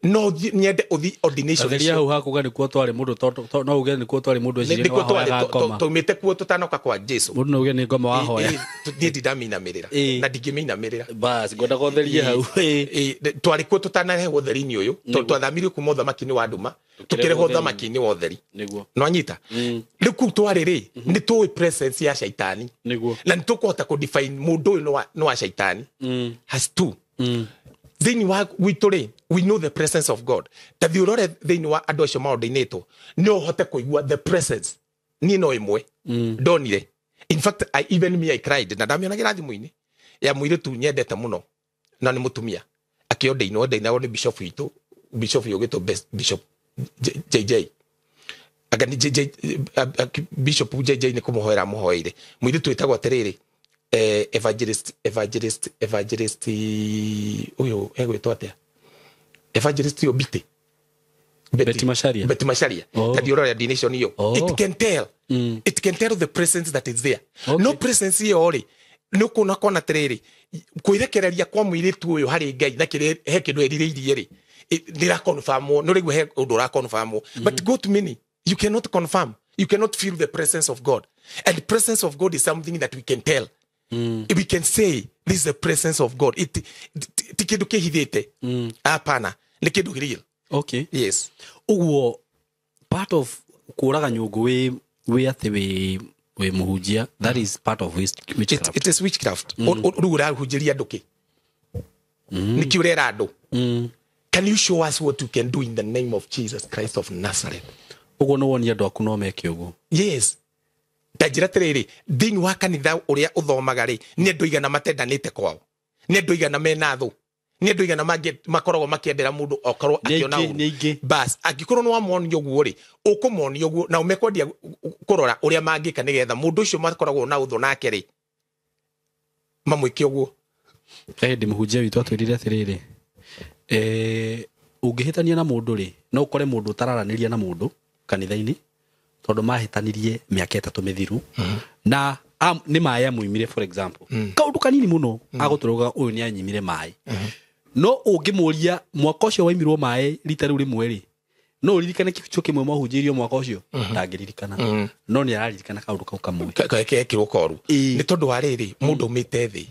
No nyende ordination. Atheria hau hakuga ni kuo twari mundu no uge ni kuo twari mundu ecire wa hoya ngoma. Tumite kuo tutanoka kwa Jesu. Mundu no uge ni ngoma wa hoya. Ni ndidamina mirira. Na ndigimina mirira. Bas ngoda gotheria hau. Twari kuo tutanahe utheri-ini uyu. Twathamirio kuma uthamaki-ini wa nduma. Tukireho uthamaki-ini wa utheri. Niguo. No anyita. Riu ku twari ri ni tuwi presence ya shaitani. Niguo. Na nitukuhota ku define mundu uyu no wa shaitani. Has two. Thini wa witore, we know the presence of God. Tathiurore thini wa andu acio maordainetwo no hote kuigua the presence ni no imwe ndonire. In fact, I cried na ndamionagira thimu-ini ya muiritu nyendete muno na ni mutumia akiondainwo ndainagwo ni bishop witu, bishop yogito bishop JJ agani JJ bishop JJ ni kumuhoera muhoire muiritu itagwo atiriri evangelist uyo egwetwo atia evangelist Obite Betty Masharia Tadiora ordination yo. It can tell the presence that is there. No presence here ori no kuna kona tiriri kwirekereria kwa mwiritu uyo hari Ngai na kire he kindu eririirie ri ndira confirm no rigu he undu ra confirm but go to many you cannot confirm, you cannot feel the presence of God, and the presence of God is something that we can tell. We can say this is the presence of God. Tikidu kehidete. Apana. Nikidu real. Okay. Yes. Uguo part of kuraga nyugu we ate we muhujia. That is part of witchcraft. It is witchcraft. Urura hujiria doke. Nikiurera ado. Can you show us what you can do in the name of Jesus Christ of Nazareth? Uguo no wonia do akuno meke uguo. Yes. Tajira tiriri thini wa kanitha uria uthomaga ri ni andu igana matendanite kwao, ni andu igana mena thu, ni andu igana makoragwo makiendera mundu okorwo akiona bas agikorwo no amonio guo ri ukumonio guo na umekwendia kurora uria mangika nigetha mundu ucio makoragwo na utho nake ri mamwike guo. Ndi muhunjia witu atwirire atiriri ungihitania na mundu ri no ukore mundu utararaniria na mundu kanitha-ini tondu mahitanirie miaka 3 mithiru na ni mai amuimire for example kaundu kanini muno aguturuga uyu ni anyimire mai no ungimuria mwaka ucio waimirwo mai rita riu rimwe ri no uririkane kicho kimwe mahunjirio mwaka ucio ndangiririkana no ni araririkana kaundu kau kamwe kekirwo koru ni tondu wa riri mundu mite thi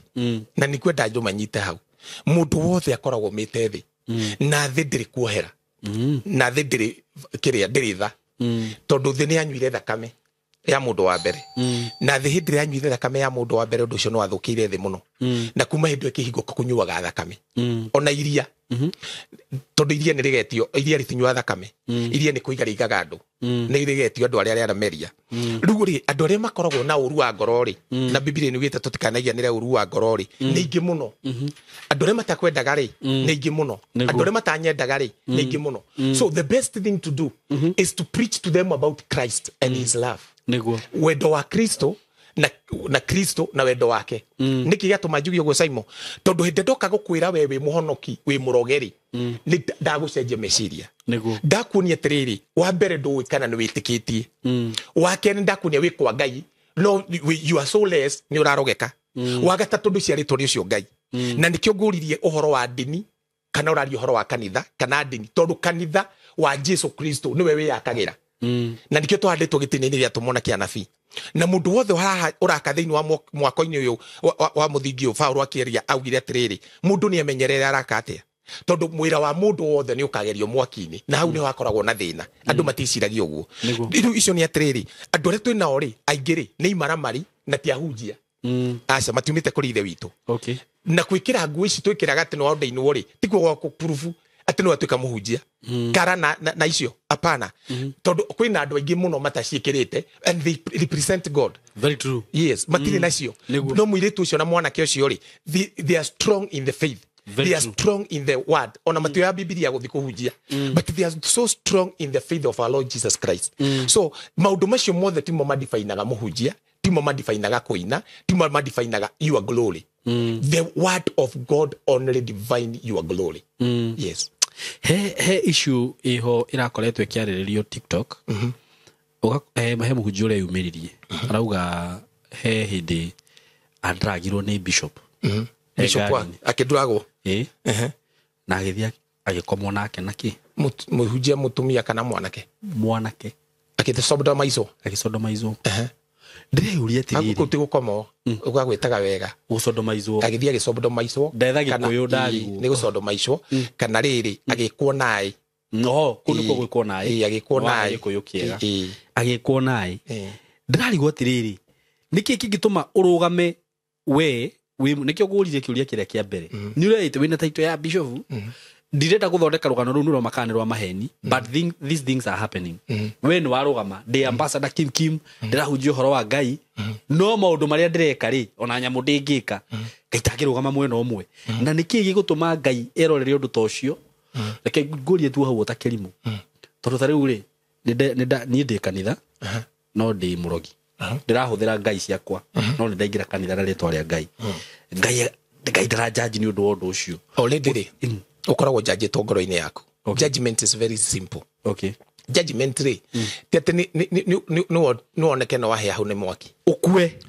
na ni kwenda njo manyite hau mundu wothe akoragwo mite thi na thi ndiri kuohera na thi ndiri kiria ndiri tha tondu thi ni anyuire thakame ya mundu wa mbere na thi hindi anyuire thakame ya mundu wa mbere undu ucio no athukire thi muno na kuma hindu ikihingo kunyuaga thakame ona iria tondu iria ni rigetio iria ritinyua thakame iria ni kuiga rigaga andu ni rigetio andu aria arameria riu ri andu aria makoragwo na uru wa ngoro ri na Biblia ni wite tutikanagia ni uru wa ngoro ri ni ingi muno andu aria matakwendaga ri ni ingi muno andu aria matanyendaga ri ni ingi muno. So the best thing to do is to preach to them about Christ and his love. Wendo wa Kristo na Kristo na wendo wake niki gatuma njugio go Simon tondu hindi ndoka gukwira wewe muhonoki we murogeri ni ndagucenjia meciria ndakunia tiriri wa mbere nduwi kana ni witikitie wa kene ndakunia wi kwa Ngai no you are so less ni urarogeka wa gatatu ndu ciaritwo ni ucio Ngai na nikio nguririe uhoro wa ndini kana urari uhoro wa kanitha kana ndini tondu kanitha wa Jesu Kristo niwe wiyakagira na nikio twahanditwo gitini-ini ria tumona kia nabii na mundu wothe uraka thiini wa mwako-ini uyu wa muthingi uyu Paulo akieria augire atiriri mundu ni amenyerere araka atia tondu mwira wa mundu wothe ni ukagerio mwaki-ini na hau ni hakoragwo na thina andu maticiragia uguo riu icio ni atiriri andu aria twina ori aingiri ni imaramari na tiahunjia aca matiumite kuri ithe witu okay na gwikira nguo ici twikiraga ati no ondaini wori tiguo gwa kupurufu ati no atuika muhunjia kara na icio apana tondu kwina andu aingi muno mataciikirite and they represent God. Very true. Yes, matire nacio no muiritu ucio na mwanake ucio ri they are strong in the faith. They are strong in the word. Ona matio ya Biblia guthi kuhunjia but they are so strong in the faith of our Lord Jesus Christ. So maundu macio mothe timo madifainaga muhunjia, timo madifainaga kuina, timo madifainaga your glory. The word of God only divine your glory. Yes. He issue iho irakoretwe kiariririo TikTok. He muhunjia uria yumiririe arauga he hindi andragirwo ni bishop. Bishop akidragwo na agithia agikomwo nake naki muhunjia mutumia kana mwanake agisodomaizwo ndireũria tiriri akuti gukomo ugagwitaga wega gusodomaizwo agithia agisodomaizwo ndetha gikuyu ndari ni gusodomaizwo kana riri agikwo nae no kundu ko gwikwo nae agikwo nae gikuyu kiega agikwo nae ndirarigwo tiriri niki kingituma urugame we nikio ngurire kiuria kiria kia mbere ni urete wina title ya bishop ndirenda guthondeka rugano ru nuro makanirwa maheni but these things are happening we ni warugama the ambassador Kim ndirahunjia horo wa Ngai no maundu maria ndireka ri ona nyamu ndingika ngaitagirugama mwena umwe na niki gigutuma Ngai erorere undu tocio reke ngurie tu hau utakirimu tondu tariu ri ni ndi kanitha no ndi murogi ndirahuthira Ngai ciakwa no ni ndaingira kanitha na ritwa ria Ngai Ngai ndarajaji ni undu wondu ucio already ukoragwo jaji to ngoro-ini yaku judgment is very simple judgment ri tete ni woneke no wahea hau ni mwaki ukue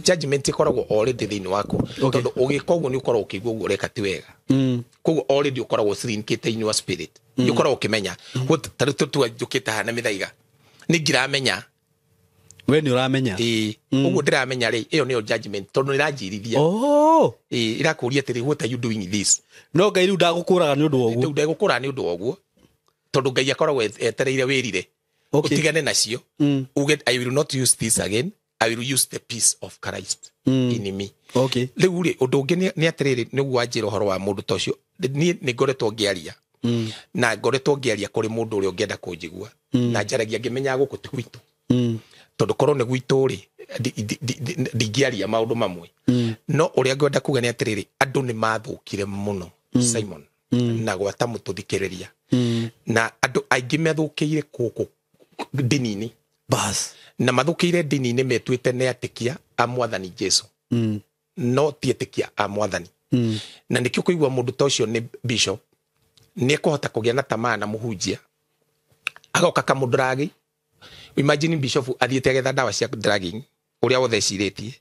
judgment ikoragwo already thiini waku tondu ugika uguo ni ukoragwo ukigua uguo ureka ti wega koguo already ukoragwo slinkite in your spirit ukoragwo ukimenya tari tu njukite hana mithaiga ni ngiramenya we ni uramenya uguo ndiramenya ri iyo ni judgment tondu ni ranjirithia irakuria tiri what are you doing this no Ngai riu ndagukuraga ni undu woguo ndagukura ni undu woguo tondu Ngai akoragwo etereire wirire utigane nacio uge I will not use this again, I will use the peace of Christ in me. Riu ri undu ungi ni atiriri ni wanjira horo wa mundu tocio ni ngoretwo ngiaria na ngoretwo ngiaria kuri mundu uri ungienda kunjigua na njaragia ngimenya guku ti gwitu tondu korwo ni gwitu ri ndingiaria maundu mamwe no uria ngwenda kuga ni atiriri andu ni mathukire muno Simon na gwata mututhikiriria na andu aingi mathukiire kuku dinini bas na mathukire dinini metuite ni atikia a mwathani Jesu no tietikia a mwathani na nikio kuigwa mundu tocio ni bishop ni kuhota kugia na tamaa na muhunjia agoka kamudragi. Imagine bishop athiete agetha ndawa cia dragging uria wothe ciritie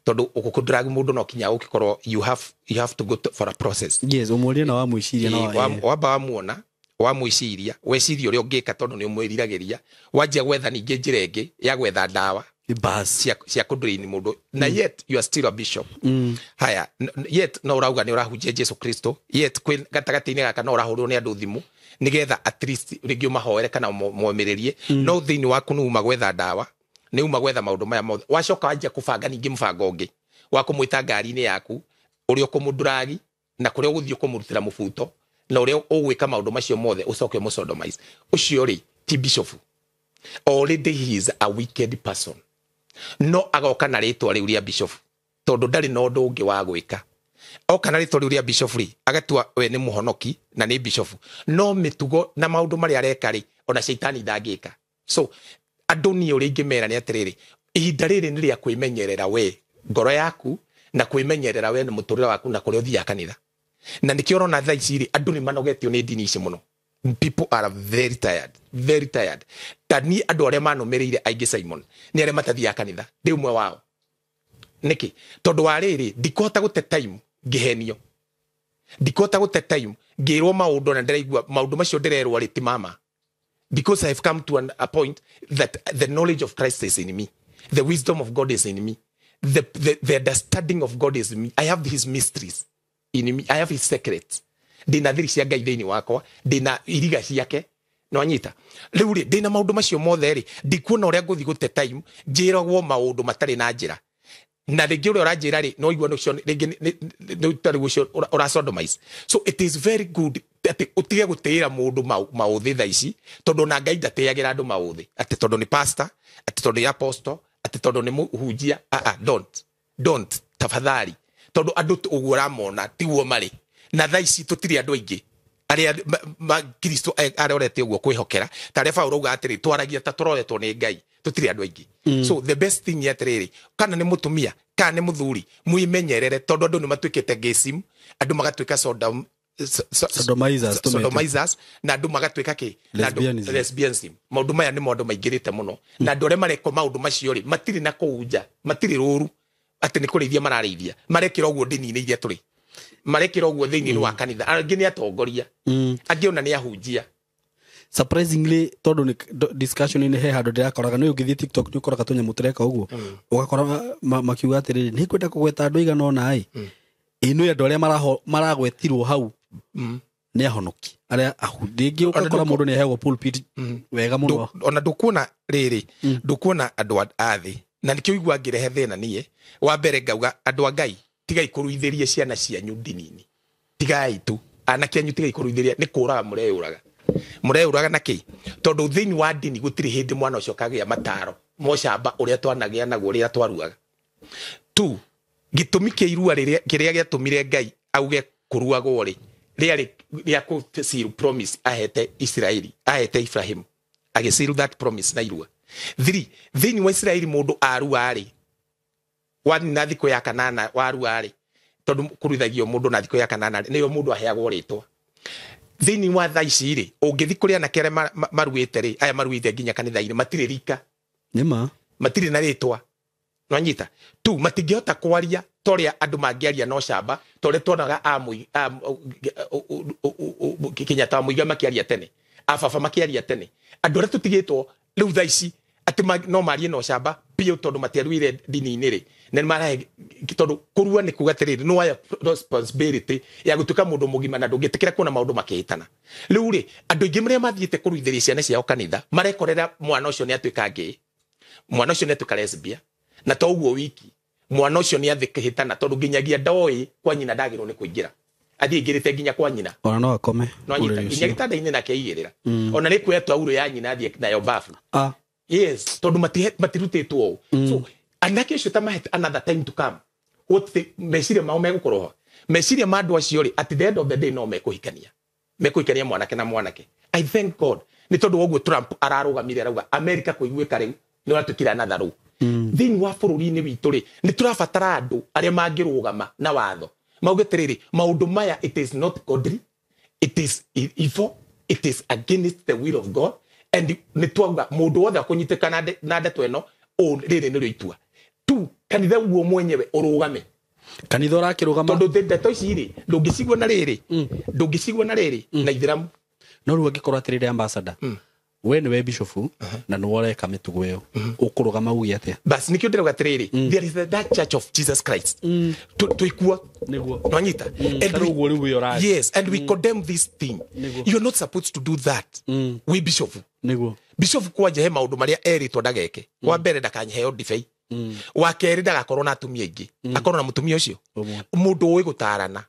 tondu ukudrag mundu no kinya ukikorwo you have to go for a process. Yes, umuria na wa muiciria na wamba wamuona wa muiciria weciria uria ungika tondu ni umwiriragiria wajia gwetha ninge njira ingi ya gwetha ndawa bas cia kudrain mundu na yet you are still a bishop haya yet no urauga ni urahunjia Jesu Kristo yet kwi gatagati-ini gaka no urahurwo ni andu thimu nigetha at least ringio mahoere kana momererie no thiini waku ni uma gwetha ndawa ni uma gwetha maundu maya mothe wacoka wajia kubanga ningi mbango ungi wa kumwita ngari-ini yaku uria kumuduragi na kuria uguthio kumurutira mubuto na uria ugwika maundu macio mothe ucoke musodomize ucio ri ti bishop already he is a wicked person no agoka na ritwa riu ria bishop tondu ndari no undu ungi wa gwika oka na ritwa riu ria bishop ri agatua we ni muhonoki na ni bishop no mitugo na maundu mari areka ri ona shaitani ndangika so adoni uri ngimera ni atiriri ihinda riri ni ria kwimenyerera we ngoro yaku na kwimenyerera we ni muturire waku na kuria uthia kanitha na nikio rona thaa ici ri andu ni manogetio ni dini ici muno People are very tired, very tired. Tani andu aria manomereire aingi Simon ni aria matathia kanitha ndi umwe wao niki tondu wa riri ndikota gute time ngihenio ndikota gute time ngirwo maundu na ndiraigua maundu macio ndirerwo ri ti mama, because I have come to a point that the knowledge of Christ is in me, the wisdom of God is in me, the understanding of God is in me. I have his mysteries in me, I have his secrets. Dina thiri cia Ngai thiini wakwa, dina iriga ciake no anyita riu ri dina maundu macio mothe ri ndikuona uria nguthi gute time njiragwo maundu matari na njira na ringi uria uranjira ri no igua nocio ringi ni utari gucio ura sodomize. So it is very good ati utige gutira mundu mauthi tha ici tondu na Ngai ndateagira andu mauthi ati tondu ni pastor ati tondu ni apostle ati tondu ni muhunjia don't tafadhali tondu andu ugura mona tiguo mari na tha ici tutiri andu aingi aria Kristo arorete uguo kwihokera taria Paulo uga atiri twaragia ta turoretwo ni Ngai tutiri andu aingi. So the best thing yatiriri kana ni mutumia kana ni muthuri muimenyerere tondu andu ni matwikite gesim andu magatwika sodomizers na andu magatwika ki lesbianism. Maundu maya ni maundu maingirite muno na andu aria mareko maundu macio ri matiri na kuunja matiri ruru ati ni kurithia mararithia marekira uguo ndini-ini iria turi marekira uguo thiini wa kanitha angi ni atongoria angi ona ni ahunjia. Surprisingly tondu ni discussion ini he handu ndirakoraga ni ungithie TikTok ni ukoraga tunya mutureka uguo ugakora makiuga atiriri ni kwenda kugweta andu igana ona ai inu andu aria maragwetirwo hau ni ahonoki aria ahundingi ukakora mundu ni ahegwo pulpit wega muno ona ndukuona riri ndukuona andu athi na nikio igua ngirehe thina nie wa mbere ngauga andu a Ngai tigai kuruithirie ciana cianyu ndini-ini tigai tu anake anyu tigai kuruithiria ni kuraga mureuraga naki tondu thiini wa ndini gutiri hindi mwana ucio kagia mataro mocamba uria twanagia naguo uria twaruaga tu gitumi kia irua riria kiria giatumire Ngai auge kuruagwo ri riari ria ku seal promise ahete Israeli ahete Ibrahim agisiru that promise na irua thiini wa Israeli mundu arua ri wani na thiko ya kanana warua ri tondu kuruithagio mundu na thiko ya kanana niyo mundu aheagwo ritwa thiini wa tha ici ri ungithi kuria na kere maruite ri aya maruite nginya kanitha-ini matire rika nima matire na ritwa no anyita tu matingihota kwaria toria andu mangiaria no camba tore tonaga Kenyatta muiga makiaria tene ababa makiaria tene andu aria tutigitwo riu tha ici ati no marie no camba pio tondu matiaruire ndini-ini ri na marahe tondu kurua ni kuga tiriri no aya responsibility ya gutuka mundu mugima na ndungitikira kuona maundu makihitana riu ri andu ingi maria mathiite kuruithiria ciana ciao kanitha marekorera mwana ucio ni atwika ngi mwana ucio ni atwika lesbia na to uguo wiki mwana ucio ni athikihitana tondu nginyagia ndoi kwa nyina ndagirwo ni kuingira athie ingirite nginya kwa nyina ona no akome no anyita nginya gitanda-ini nake igirira ona ni kwetwa uru ya nyina athie nayo bafu yes tondu matirutitwo so anake ucio tamahete another time to come what the meciria mao megukoroha meciria ma andu acio ri at the end of the day no mekuhikania mwanake na mwanake. I thank God ni tondu woguo Trump ararugamire arauga America kuiguika riu ni watukira another row thiini wa bururi-ini witu ri ni turabatara andu aria mangirugama na watho mauge tiriri maundu maya it is not godly, it is evil, it is against the will of God and ni twauga mundu wothe akunyitikana na ndeto eno riri ni rio itua tu kanitha uguo mwenyewe urugame kanitha urakirugama tondu ndeto ici ri ndungicigwo na riri na ithiramu no ruo ngikorwo atiriri ambassador we ni we bishop na no wore kamitugo yo ukurugama ugi atia bas nikio ndiraga atiriri there is that church of Jesus Christ tuikua niguo no anyita and yes and we condemn this thing. You're not supposed to do that. We bishop niguo bishop kwa je maundu maria eritwo ndageke wa mbere ndakanyeheo ndibei wa keri ndagakorwo na atumia ingi akorwo na mutumia ucio mundu uyi gutarana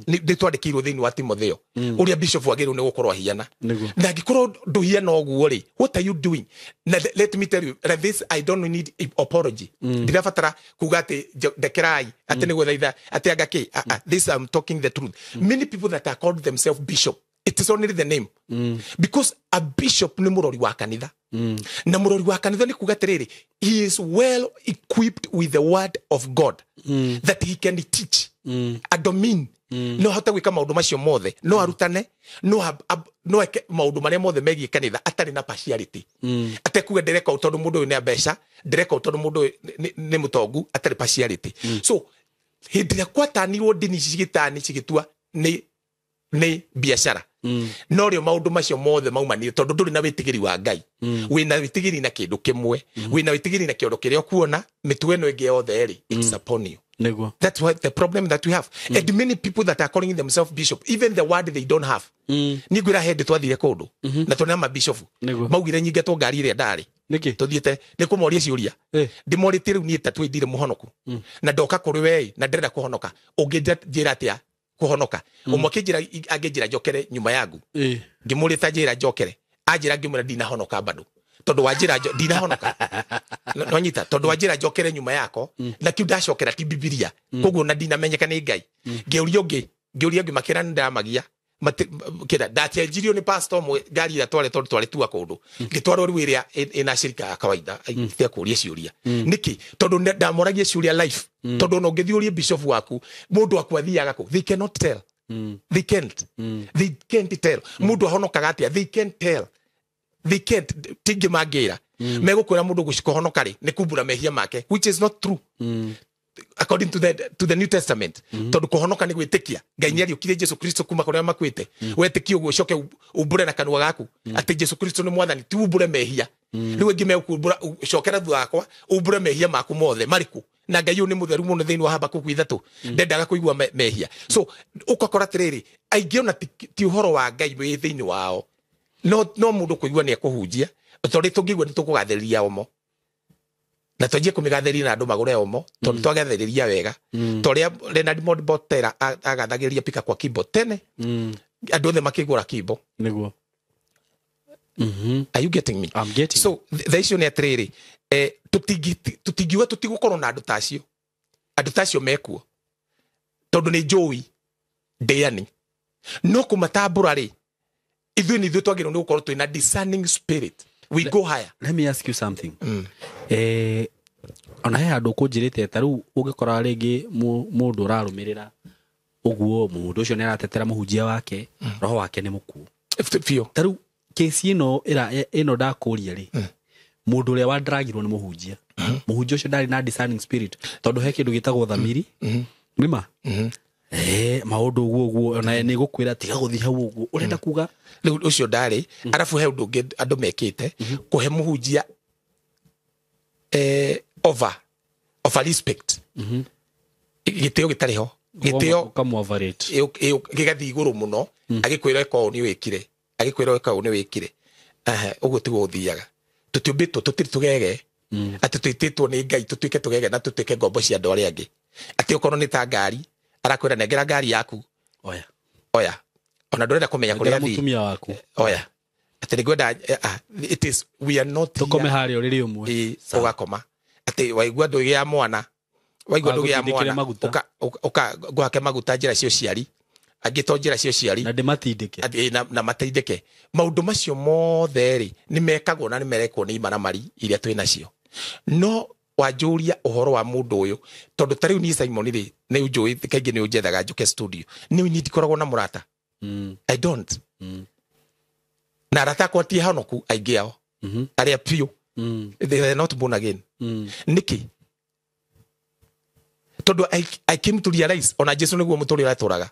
ni twandikirwo thiini wa Timotheo uria bishop agiru ni gukorwo hiana na gikorwo nduhiana oguo ri what are you doing let me tell you this I don't need apology ndirabatara kuga ati ndekerai ati ni guthaitha ati angaki this I'm talking the truth. Many people that are called themselves bishop, it is only the name because a bishop ni murori wa kanitha na murori wa kanitha ni kuga tiriri he is well equipped with the word of God that he can teach a domain no ahote gwika maundu macio mothe no arutane no eke maundu maria mothe megie kanitha atari na partiality atekuga ndireka utondu mundu uyu ni mbeca ndireka utondu mundu uyu ni mutongu atari partiality so hindira kwatanirwo ndini cigitua ni biashara no rio maundu macio mothe maumanire tondu nduri na witigiri wa Ngai wina witigiri na kindu kimwe wina witigiri na kiondo kiria kuona mitu eno ingi yothe eri it's upon you. That's why the problem that we have and many people that are calling themselves bishop even the word they don't have ni gwira hindi twathire kundu na tuna ma bishop maugire nyinge to ngari ire ndari tuthiete ni kumoria ciuria ndimorite riu ni tatu indire muhonoku na ndoka kuri we na ndirenda kuhonoka unginjira atia kuhonoka umwakinjira anginjira njokere nyuma yangu ngimurita njira njokere anjira ngimura ndina honoka bado tondu wanjira ndina honoka no nyita tondu wanjira njokere nyuma yako na kiu ndacokera ti bibilia koguo na ndina menyeka ni Ngai ngeuria ngi makira ndamagia kida ndatenjirio ni pastor mwe ngari ya twale tua kundu ngitwarwo riu iria ina shirika ya kawaida ithia kuria ciuria niki tondu ndamoragia ciuria life tondu no ngithiuria bishop waku mundu akwathiaga ku they cannot tell they can't tell mundu ahonokaga atia they can't tingi magira megukwira mundu gucikohonoka ri ni kumbura mehia make which is not true according to the New Testament tondu kuhonoka ni gwitikia Ngai ni ariukire Jesu Kristo kuma kuria makwite wetikio guo coke ubure na kanwa gaku ati Jesu Kristo ni mwathani ti ubure mehia riu ngi mekubura cokera thu akwa ubure mehia maku mothe mariku na Ngai ni mutheru muno thiini wa Habakuku ithatu ndendaga kuigua mehia so ukakora tiriri aingiona ti uhoro wa Ngai wi thiini wao no mundu kuigua ni akuhunjia tondu tungigua ni tukugatheriria omo na tujie kumigatheria na andu magure omo tondu twagatheriria wega toria Leonard Modbotera agathageria pika kwa kibo tene andu othe makigura kibo niguo are you getting me? I'm getting so the issue ni atiriri tutingiwa tutigukorwo na andu tacio mekuo tondu ni njui ndeani no kumatambura ri ithuĩ nĩ ithuĩ twagĩrĩirwo nĩ gũkorwo twĩna discerning spirit we go higher. Let me ask you something. Ona he handũ kũnjĩrĩte ta rĩu ũngĩkora rĩngĩ mũndũ ũrarũmĩrĩra ũguo mũndũ ũcio nĩ aratetera mũhunjia wake roho wake nĩ mũkuũ ta rĩu kesi ĩno ndakũria rĩ mũndũ ũrĩa wandragirwo nĩ mũhunjia mũhunjia ũcio ndarĩ na discerning spirit tondũ he kĩndũ gĩtagwo thamiri nĩma maundu guo ona ni gukwira tiga guthi hau guo urenda kuga riu ucio ndari arafu he undu andu mekite kuhe muhunjia over respect gitio gitariho gitio kamoverate gigathi iguru muno agikwira eko ni wikire agikwira eko ni wikire uguo tigo uthiaga tutiumbitwo tutiri tugege ati twititwo ni Ngai tutuike tugege na tutuike ngombo cia andu aria angi ati ukorwo ni ta ngari arakwira nengera ngari yaku oya ona ndurenda kumenya kuria thi mutumia waku oya ati ngwenda it is we are not tukome hari uriri umwe ugakoma ati waigua ndu ya mwana waigua ndu ya mwana uka gwake maguta njira cio ciari agito njira cio ciari na ndimatindike na mateindike maundu macio mothe ri ni mekagwo na ni merekwo ni imaramari iria twina cio no wajuria uhoro wa mundu uyu tondu tariu ni Simon ri ni ujui kaingi ni ujethaga njuke studio ni need koragwo na murata I don't na arata kwa ti hanoku aigiao aria pio they are not born again niki tondu I came to realize ona Jesu niguo muturi uraturaga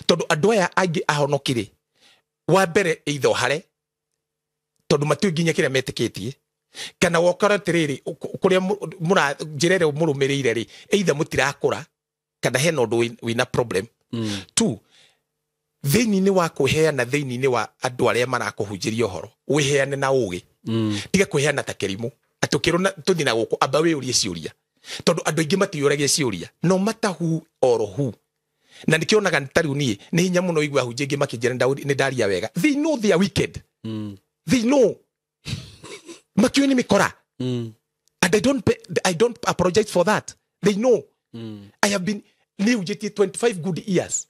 tondu andu aya aingi ahonokire wa mbere either hare tondu matiu nginya kiria metikitie kana wokora tiriri kuria mura njirere murumirire ri either mutirakura kana he no wina problem two thini-ini wa kuheana thini-ini wa andu aria marakuhunjiria uhoro wiheane na ugi tiga kuheana ta kerimu atukirwo tuthi na guku amba wiurie ciuria tondu andu aingi matiyuragia ciuria no matter who or who na nikionaga ntariu ni hinya muno igwa hunjia ingi makinjira ni ndaria wega they know they are wicked they know makioni mikora and I don't apologize for that they know I have been new 25 good years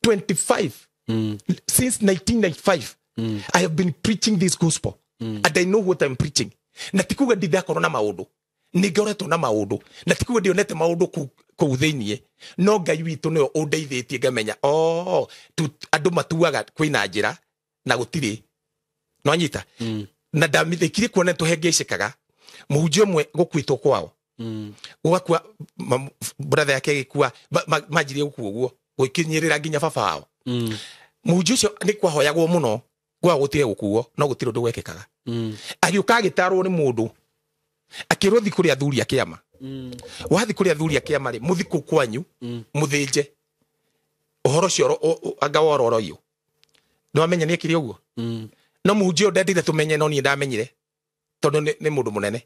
25 since 1995 I have been preaching this gospel and I know what I'm preaching na tikuga ndithia korona maundu ningoretwo na maundu na tikuga ndionete maundu kou thiini no Ngai witu nio undeithitie ngamenya andu matuaga kwina njira na gutiri no anyita na ndamithikire kuona tuhengecekaga muhunjia mwe gukwitwo kwao gugakua brother yake gikua manjirie gukua guo gukinyirira nginya baba wao muhunjia ucio ni kwahoyagwo muno gwa gutire gukuo no gutire ndu gwekekaga agiuka agitarwo ni mundu akirwo thi kuria thuri akiama wathi kuria thuri akiama ri muthiku kwanyu muthinje uhoro cio anga wororo iyo no amenya ni akiri uguo no muhunjia ndendire tumenye no ni ndamenyire tondu ni mundu munene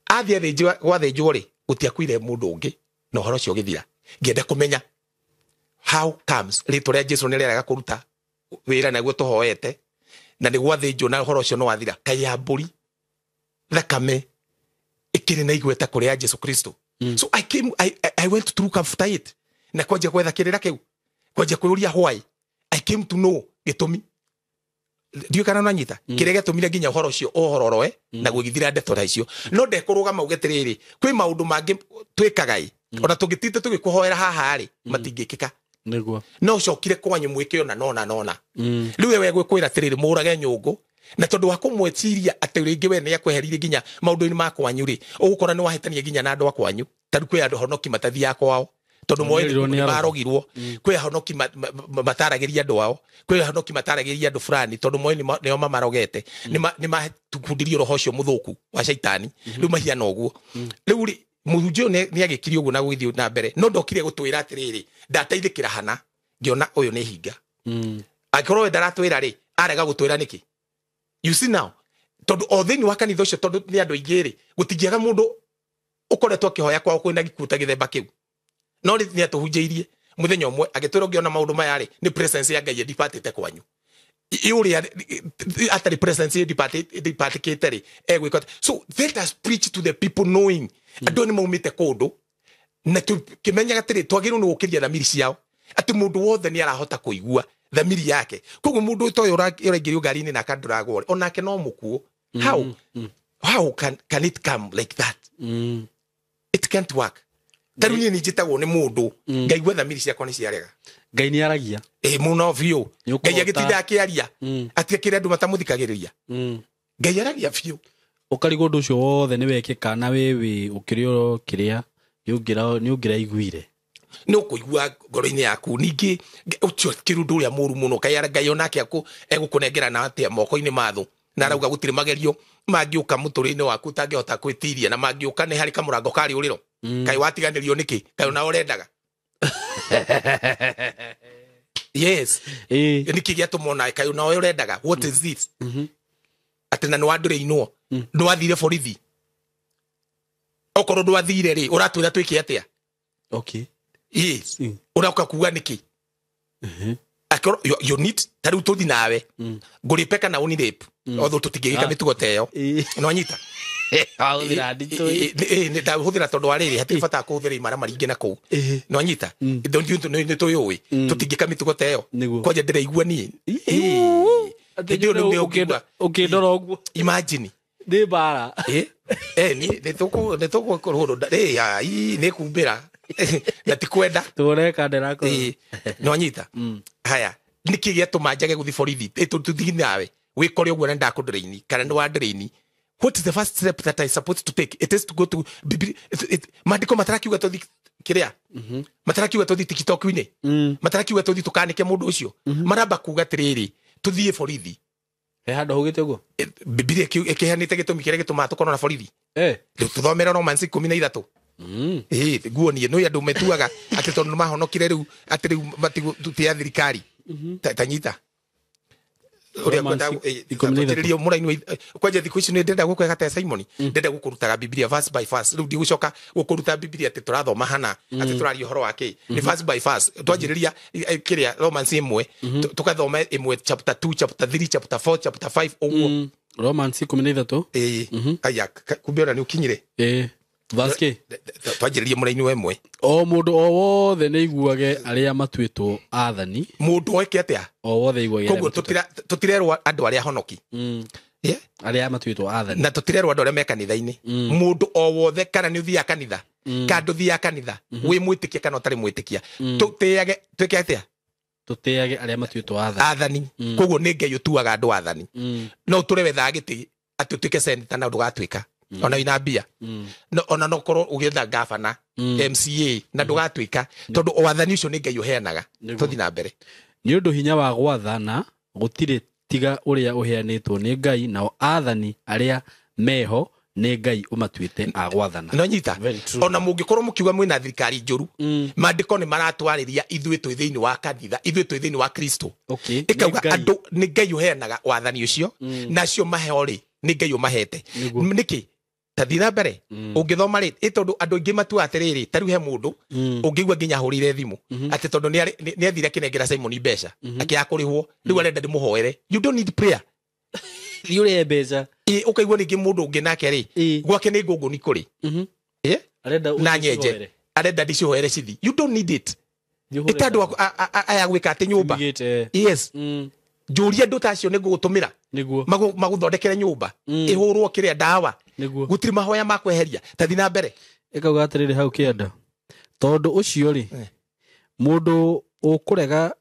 athia thinji gwathinjwo ri gutiakwire mundu ungi no uhoro cio githira ngienda kumenya how comes rito ria Jesu ni riraga kuruta wira naguo tuhoete na ni gwathinjwo na uhoro cio no wathira kaya mburi thakame ikiri na igweta kuri ya Jesu Kristo so I went to look after it na kwanja kwetha kirira kiu kwanja kwiuria why I came to know gitumi ndio kana nanyita kirege tumire ginya uhoro cio uhororoe na gwithira ndeto icio no ndekuruga maugetiriri kwi maundu mangi twikagai ona tugitite tugikuhoera haha ri matingikika niguo no cokire kwanyu mwike ona nona riu wewe gwikwira tiriri murage nyungu na tondu wa kumweciria ati ringi we ni akweheririe ginya maundu-ini ma kwanyu ri ugukora ni wahitania ginya na andu akwanyu tari kwi andu honoki matathia kwao tondu moe barogirwo kwi honoki mataragiria andu ao kwi honoki mataragiria andu fulani tondu moe nio mamarogete ni matukundirio roho cio muthuku wa shaitani riu mahiana uguo riu ri muhunjia ni agikiri uguo na gwithio na mbere no ndokire gutwira atiriri ndateithikira hana ngiona uyu ni hinga akorwo ndaratwira ri arega gutwira niki you see now tondu othini wa kanitha ucio tondu ni andu aingiri gutingiaga mundu ukoretwo akihoya kwao kwina gikuta githemba kiu no ni atuhunjiirie muthenya umwe agitwira ngiona maundu maya ri ni presence ya Ngai dipatite kwanyu iuri atari presence ya dipatite ri egwika so let us preach to the people knowing andu ni maumite kundu na tukimenya atiri twagiru ni gukiria thamiri ciao ati mundu wothe ni arahota kuigua thamiri yake koguo mundu toyo uragirio ngari-ini na akanduragwo onake no mukuo how can it come like that it can't work taru ni njitagwo ni mundu ngaigua thamiri ciakwa ni ciarega Ngai ni aragia muno biu Ngai agitinda akiaria ati akire andu matamuthikagiriria Ngai aragia biu ukarigo ndu ucio wothe ni wekika na wewe ukirio kiria ni ungira iguire no kuigua ngoro-ini yaku ningi ucio kirundu uria muru muno Ngai onake egukunengera na atia moko-ini mathu na arauga gutire magerio mangiuka muturi-ini waku tangihota kwitiria na mangiuka ni hari kamurango kari uriro Kai watiganirio niki kai ona urendaga yes niki giatumona kai ona urendaga what is this atena no andure inwo ndo wathire borithi okoro ndo wathire ri uratwira twiki atia okay yes urauka kuga niki akoro you need tari ututhi nawe nguripeka na uni rape otho tutingika mitugo teyo no anyita ahudira ndito ni ndahuthira tondu wariri hatiri bata kuhuthira imara maringi na kuu no anyita don't you know ni tuyui tutingika mitugo teyo kwaje ndiraigua ni ndio ukindora uguo imagine ni bara ni tuko kurudo ni kumbira na tikwenda tureka nderako no anyita haya niki giatuma njage guthi borithi tuthi nawe wikore uguo na ndakundiraini kana ni wandiraini what is the first step that I supposed to take it is to go to mandiko matarakiuga tuthi kiria matarakiuga tuthi TikTok-ini matarakiuga tuthi tukanike mundu ucio maramba kuga tiriri tuthie borithi hando hugite uguo Biblia ikihanite gitumi kiria gituma tukorwo na borithi tuthomera Romans 13 guo ni no andu metuaga ati tondu mahonokire riu ati riu matitia thirikari tanyita uria kwenda ikonirio muraini kwaje thiku ici ni ndenda gukwega ta Simon ndenda gukurutaga Biblia verse by verse riu ndigucoka gukuruta Biblia ati turathoma hana ati turario horo wake ni verse by verse twanjiriria kiria Romans 1 tukathoma 1 chapter 2 chapter 3 chapter 4 chapter 5 uguo Romans 13 aya kumbiona ni ukinyire Vaske twanjiriria muraini wemwe o mundu o wothe ni iguage aria matwitwo athani mundu oike atia o wothe iguage koguo tutirerwa andu aria honoki aria matwitwo athani na tutirerwa andu aria me kanitha-ini mundu o wothe kana ni uthia kanitha kanduthi ya kanitha wi mwitikia kana utari mwitikia tuteage twike atia tuteage aria matuitwo athani koguo ni Ngai utuaga andu athani no turewe thagiti ati tuike senator na ndugatwika ona ina mbia ona no korwo ugietha gavana MCA na ndugatwika tondu wathani ucio ni Ngai uheanaga tuthi na mbere ni undu hinya wa gwathana gutire tiga uria uheanitwo ni Ngai na athani aria meho ni Ngai umatuite agwathana no nyita ona mungikorwo mukiuga mwina thirikari njuru mandiko ni maratwariria ithuĩ twĩ thĩinĩ wa kanitha ithuĩ twĩ thĩinĩ wa Kristo ikauga andu ni Ngai uheanaga wathani ucio na acio maheo-ri ni Ngai umahete niki tathira mbere ungithoma ri tondu andu aingi matua atiriri tariu he mundu ungigwa nginya hurire thimu ati tondu ni athire kinengera Simon mbeca akia kurihwo riu arenda ndimuhoere you don't need prayer yule mbeca ukaigwa ningi mundu ungi nake ri gwake ni ngungu ni kuri arenda na nyenje arenda ndicihoere cithi you don't need it itandu aya gwika ati nyumba yes njuria ndu tacio ni ngugutumira niguo maguthondekere nyumba ihurwo kiria dawa gutiri mahoya makweheria tathi na mbere ikauga atiriri hau kienda tondu ucio ri mundu ukurega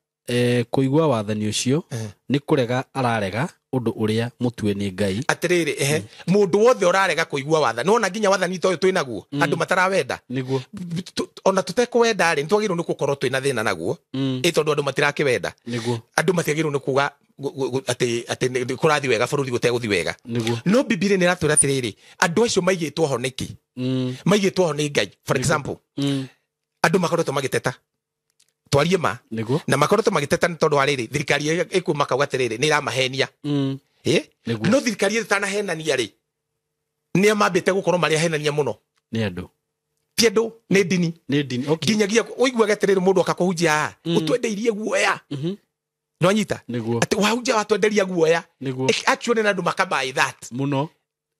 kuigwa wathani ucio ni kurega ararega undu uria mutue ni Ngai atiriri mundu wothe urarega kuigwa wathani nona nginya wathani toyo twinaguo andu matarawenda niguo ona tutekwenda ri twagirwo ni gukorwo twina thina naguo tondu andu matirakiwenda niguo andu matiagirwo ni kuga ati kurathi wega bururi guteguthi wega no Biblia ni ratwira atiriri andu acio maigitwo ho niki maigitwo ho ni Ngai for example andu makoretwo magiteta twarie ma na makoretwo magiteta ni tondu ariri thirikari iku makauga atiriri ni iramahenia no thirikari itanahenania ri ni amambite gukorwo mari ahenania muno ni andu ti andu ni dini okay nginyagia uiguaga atiriri mundu akakuhunjia utwendeirie guoya no anyita ati wahunjia watwenderia guoya actually na andu makabai that muno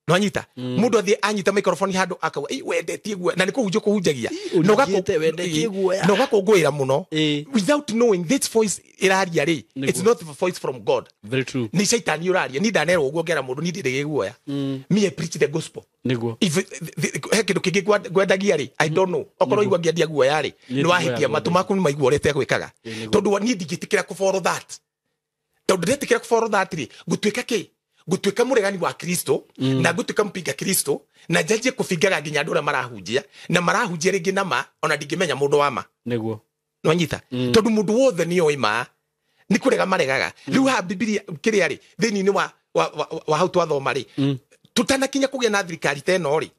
no anyita mundu athi anyita microphone handu akawa wendetie guoya na nikuhunjia kuhunjagia no wendetie guoya no gakungwira muno without knowing this voice iraria ri it's not a voice from God very true ni shaitani uraria ni ndanero uguo ngera mundu ni ndire guoya me I preach the gospel niguo if he kindu kingi gwendagia ri I don't know okorwo igwa ngiendia guoya ri ni wahitia matu maku ni maigua urete gwikaga tondu ni ndigitikira ku follow that tondu ndigitikira ku follow that ri gutwika ki gutwika muregani wa Kristo na gutwika mpinga Kristo na jaje kufingaga nginya andu marahunjia na marahunjia ringi na ma ona ndingimenya mundu wa ma niguo no nyita tondu mundu wothe ni oima ni kurega maregaga riu ha Biblia kiria ri thini ni wa hau twathoma ri tutanakinya kugia na thirikari teno ri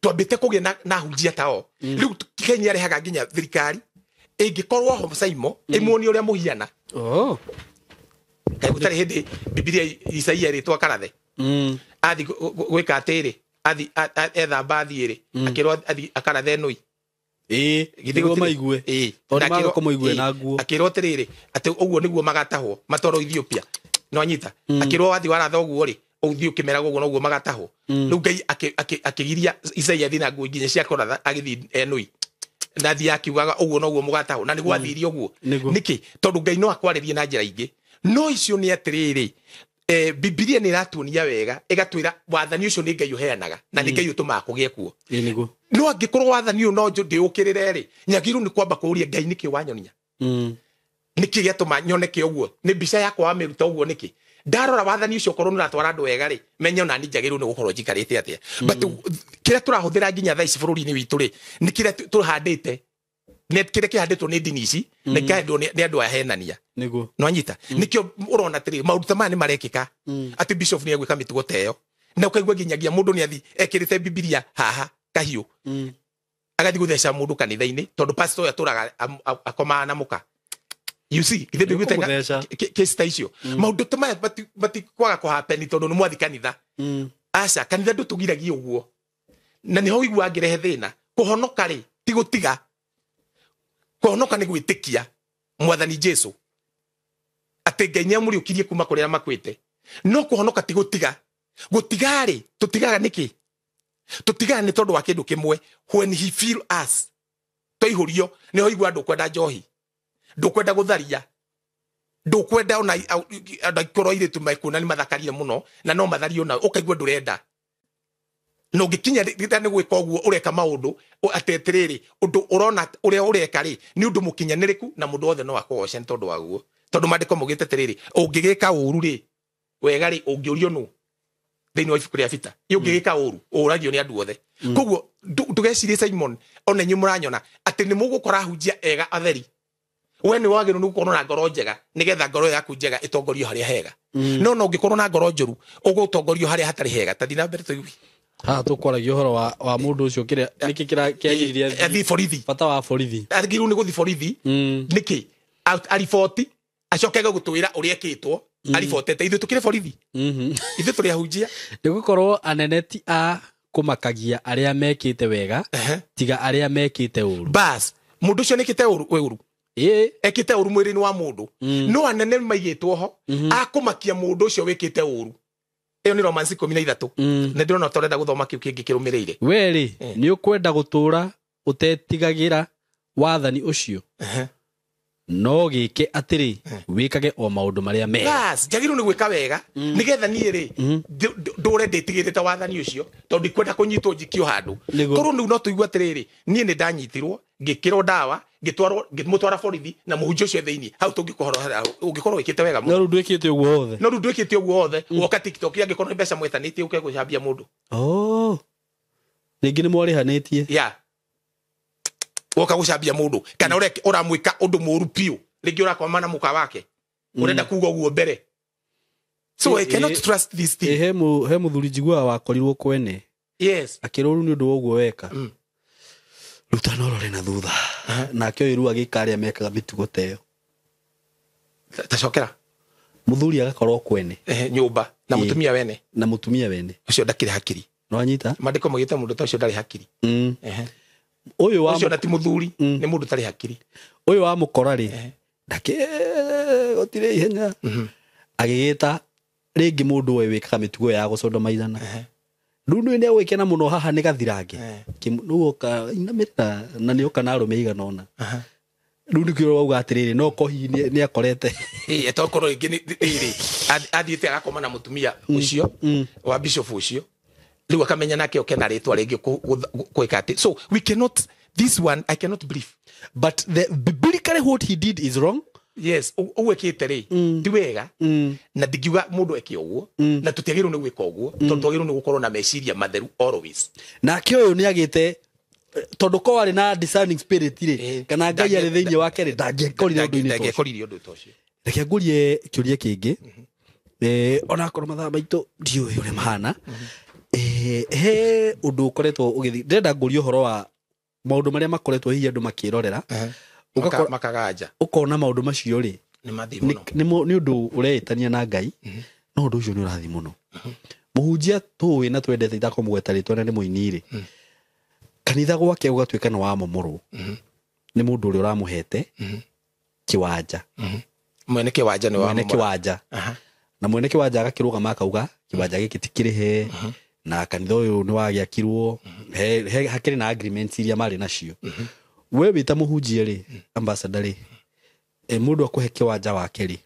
twambite kugia na hunjia tao riu Kenya rehaga nginya thirikari ingikorwo ho Saimo imuoni uria muhiana kai gutari hindi Biblia Isaia ri twakarathe athi gwika atiri athi etha bathi ri akirwo athi akarathe noi githego maigue ona magako maigue na nguo akirwo atiriri ati uguo niguo magatahwo matoro Ethiopia no anyita akirwo athi waratha uguo ri uthi ukimera uguo noguo magatahwo riu Ngai akigiria Isaia thina nguo nginya cia kuratha agithi enoi na thi akiugaga uguo noguo mugatahwo na niguo athirie uguo niki tondu Ngai no akwaririe na njira ingi no icio ni atiriri Biblia ni ratuonia wega igatwira wathani ucio ni Ngai uheanaga na ni Ngai utumaga kugie kuo niguo no angikorwo wathani no ndiukirire ri nyagiru ni kwamba kuuria Ngai niki wanyonia niki giatuma nyoneke uguo ni mbica yakwa wamiruta uguo niki ndarora wathani ucio korwo nuratwara andu wega ri menyo na ni njagiru ni gukorwo njikarite atia but kira turahuthira nginya thaa ici bururi-ini witu ri ni kira tuhandite net kire kihanditwo ni dini ici na kihanditwo ni andu ahenania niguo no anyita nikio urona atiri maundu mani marekika ati bishop ni egwika mitugo teyo na ukaigwa nginyagia mundu ni athi ekirite Biblia haha kahiu agathi gutheca mundu kanitha-ini tondu pastor aturaga akoma na muka you see ithe bigwitenga case icio maundu tamaya bati kwaga ku happen tondu ni mwathi kanitha aca kanitha ndutugiragia uguo na ni ho igwa ngirehe thina kuhonoka ri ti gutiga kuhonoka ni gwitikia mwathani Jesu ati Ngai ni amuriukirie kuma kuria makwite no kuhonoka ti gutiga gutigari tutigaga niki tutigaga ni tondu wa kindu kimwe when he feel us toihurio ni ho igwa ndukwenda njohi ndukwenda gutharia ndukwenda ona korwo ire tu maikuna ni mathakarire muno na no mathario na ukaigwa ndurenda no ngikinya rita ni gwika oguo ureka maundu atetiriri undu urona uria ureka ri ni undu mukinyaniriku na mundu othe no akogoce tondu waguo tondu mandiko mugite tiriri ungigika uru ri wega ri ungiurio nu thini wa ibuku ria bita ungigika uru uragio ni andu othe koguo tugecirie Simon ona nyu muranyona ati ni mugukora hunjia ega atheri we ni wagiru ni gukorwo na ngoro njega nigetha ngoro yaku njega itongorio haria hega no ungikorwo na ngoro njuru ugutongorio haria hatari hega ta dina mbere tuigwi tukwaragia uhoro wa mundu ucio kiria niki kiagiririe athi borithi bata wa borithi agiru ni guthi borithi niki ariboti acokege gutwira uria ekitwo aribotete ithu tukire borithi ithu turi ahunjia ni gukorwo aneneti a kumakagia aria mekite wega tiga aria mekite uru bas mundu ucio nikite uru ekite uru mwiri-ini wa mundu no anene maigitwo ho akumakia mundu ucio wikite uru iyo ni Romans 13 na ndirona torenda guthoma kiu kingi kirumirire weri ni ukwenda gutura utetigagira wathani ucio no gike atiri wikage o maundu maria mega bas jagiru ni gwika wega nigetha nie ri ndure nditigirite wathani ucio tondu kwenda kunyitwo njikio handu korwo ni no tuigwa atiriri nie ni ndanyitirwo ngikirwo dawa ngimutwara borithi na muhunjia ucio thiini hau tungikuhora ungikorwo wikite wega no rundu ikite uguo othe no rundu ikite uguo othe woka TikTok yangikorwo ni mbeca mwetanitie uke gucambia mundu ningi ni mwarihanĩtie woka gucambia mundu kana uramwika undu muru piu ringi urakoma na muka wake urenda kuga uguo mbere so I cannot trust this thing he muthuri njigua wakorirwo kwene yes akiruru ni undu uguo weka ruta norore na thutha na kyo iru agikaria mekaga mitugo teyo tacokera muthuri agakorwo kwene nyumba na mutumia wene ucio ndakire hakiri no anyita mandiko mugite mundu tacio ndari hakiri uyu wa ucio ndati muthuri ni mundu tari hakiri uyu wa mukora ri ndake otire ihenya agigita ringi mundu we wikaga mitugo ya gucondo maithana Nunu ni awekena muno haha ni gathirange kimunuka inamirira na ni oka na rume iganona nunu kiro wauga atiriri no kohi ni akorete etokoro ingi ni athiite agakoma na mutumia ucio wa bishop ucio riu akamenya nake okena ritwa ringi kwika ati so we cannot this one I cannot believe but the biblically what he did is wrong. Yes, uwekite ri ti wega na ndigiuga mundu eke uguo na tutiagirwo ni gwika uguo tondu twagirwo ni gukorwo na meciria matheru always na kioyo ni agite tondu ko ari na discerning spirit ri kana ngai ari thiini wake ri ndangiekorire undu tocio reke ngurie kiurie kingi ona korwo mathaa maitu ndiuĩ uri mahana he undu ukoretwo ugithi ndenda ngurie uhoro wa maundu maria makoretwo hihi andu makirorera makaganja ukona maundu macio ri ni mathi muno ni undu ureitania na ngai no undu ucio ni urathi muno muhunjia tuwi na twendete itakomugweta ritwa ni muini ri kanitha gwake ugatwika no wa momoro ni mundu uri uramuhete kiwanja mwene kiwanja ni wa mwene kiwanja na mwene kiwanja agakirugama akauga kiwanja giki tikirihe na kanitha uyu ni wagiakirwo hakiri na agreements iria mari nacio we wita muhunjia ri ambassador ri mundu akuhe kiwanja wake ri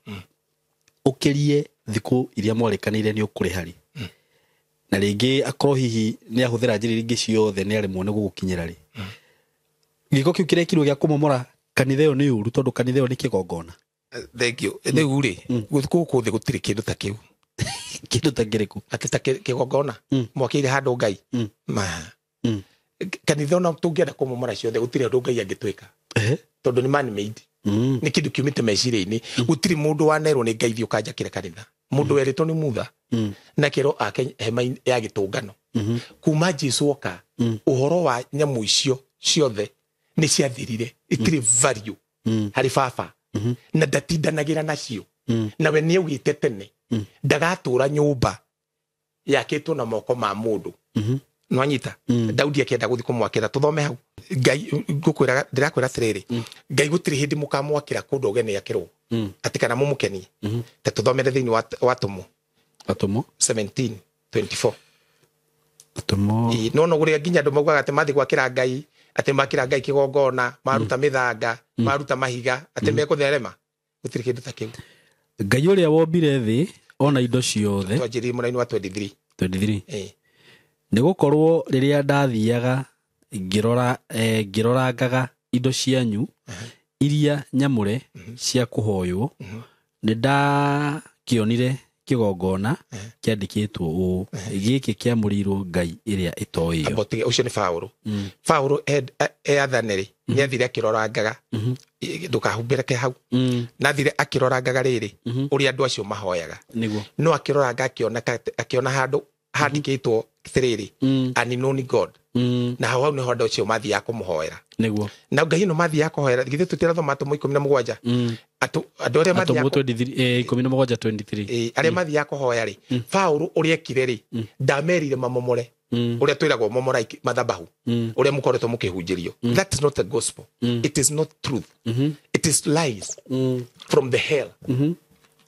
ukirie thiku iria mwarekanire ni ukuriha ri na ringi akorwo hihi ni ahuthira njiri ringi ciothe ni ari muone gugukinyira ri giko kiu kirekirwo gia kumomora kanitha yo ni uru tondu kanitha yo ni kigongona thank you ni uri guku thi gutiri kindu ta kiu kindu ta ngiriku atita kigongona mwakire handu ngai ma kanitha ona tungienda kumomora ciothe gutiri andu ngai angitwika tondu ni man made ni kindu kiumite meciria-ini gutiri mundu wanerwo ni ngai thiuka njakire kanitha mundu weritwo ni mutha na kiro ake hema ya gitungano kuma Jesu oka uhoro wa nyamu icio ciothe ni ciathirire itiri value hari baba na ndatindanagira nacio na we ni ugite tene ndagatura nyumba yakitwo na moko ma mundu no anyita Daudi akienda guthi kumwakira tuthome hau ngai ngukwira ndirakwira tiriri ngai gutiri hindi mukamwakira kundu ogene yakirwo atikana mumukeni te tuthomere thiini wa tumo 17:24 tumo no guria nginya ndu maugaga ati mathi gwakira ngai ati makira ngai kigongona maruta mithanga maruta mahiga ati mekutherema gutiri kindu ta kiu ngai uria wombire thi ona indo ciothe twanjiri muraini wa 23 Nigukorwo riria ndathiaga ngirorangaga indo cianyu iria nyamure cia kuhoywo ni ndakionire kigongona kiandikitwo uu giki kiamurirwo Ngai iria itoyo abotige ucio ni Paulo. Paulo athaneri ni athire akirorangaga ndukahumbire ke hau na athire akirorangaga riri uria andu acio mahoyaga niguo no akiroranga akiona handu handikitwo tiriri unknown God na hau ni honda ucio mathia kumuhoera niguo na Ngai no mathia kuhoera githe tutirathoma Atomo 17 andu aria mathia Atomo 17:23 aria mathia kuhoya ri Paulo uria ekire ri ndamerire mamomore uria twiragwo momora mathabahu uria mukoretwo mukihunjirio. That is not the gospel. It is not truth. It is lies from the hell.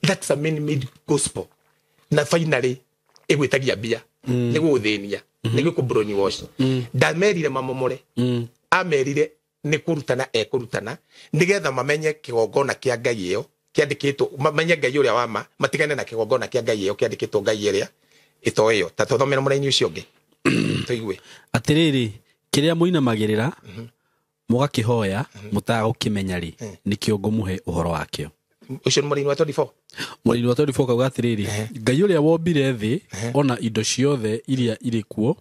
That's a man-made gospel. Na finally egwitagia bia niguo thinia niguo ku broni wash ndamerire mamomore amerire ni kurutana kurutana nigetha mamenye kigongona kia Ngai iyo kiandikitwo mamenye Ngai uria wama matigane na kigongona kia Ngai iyo kiandikitwo Ngai iria itoyo ta tuthomera muraini ucio ngi tuigwe atiriri kiria muinamagirira mugakihoya mutagukimenya ri nikio ngumuhe uhoro wakio ucio muraini wa 24 muraini wa 24 kauga atiriri Ngai uria wombire thi ona indo ciothe iria iri kuo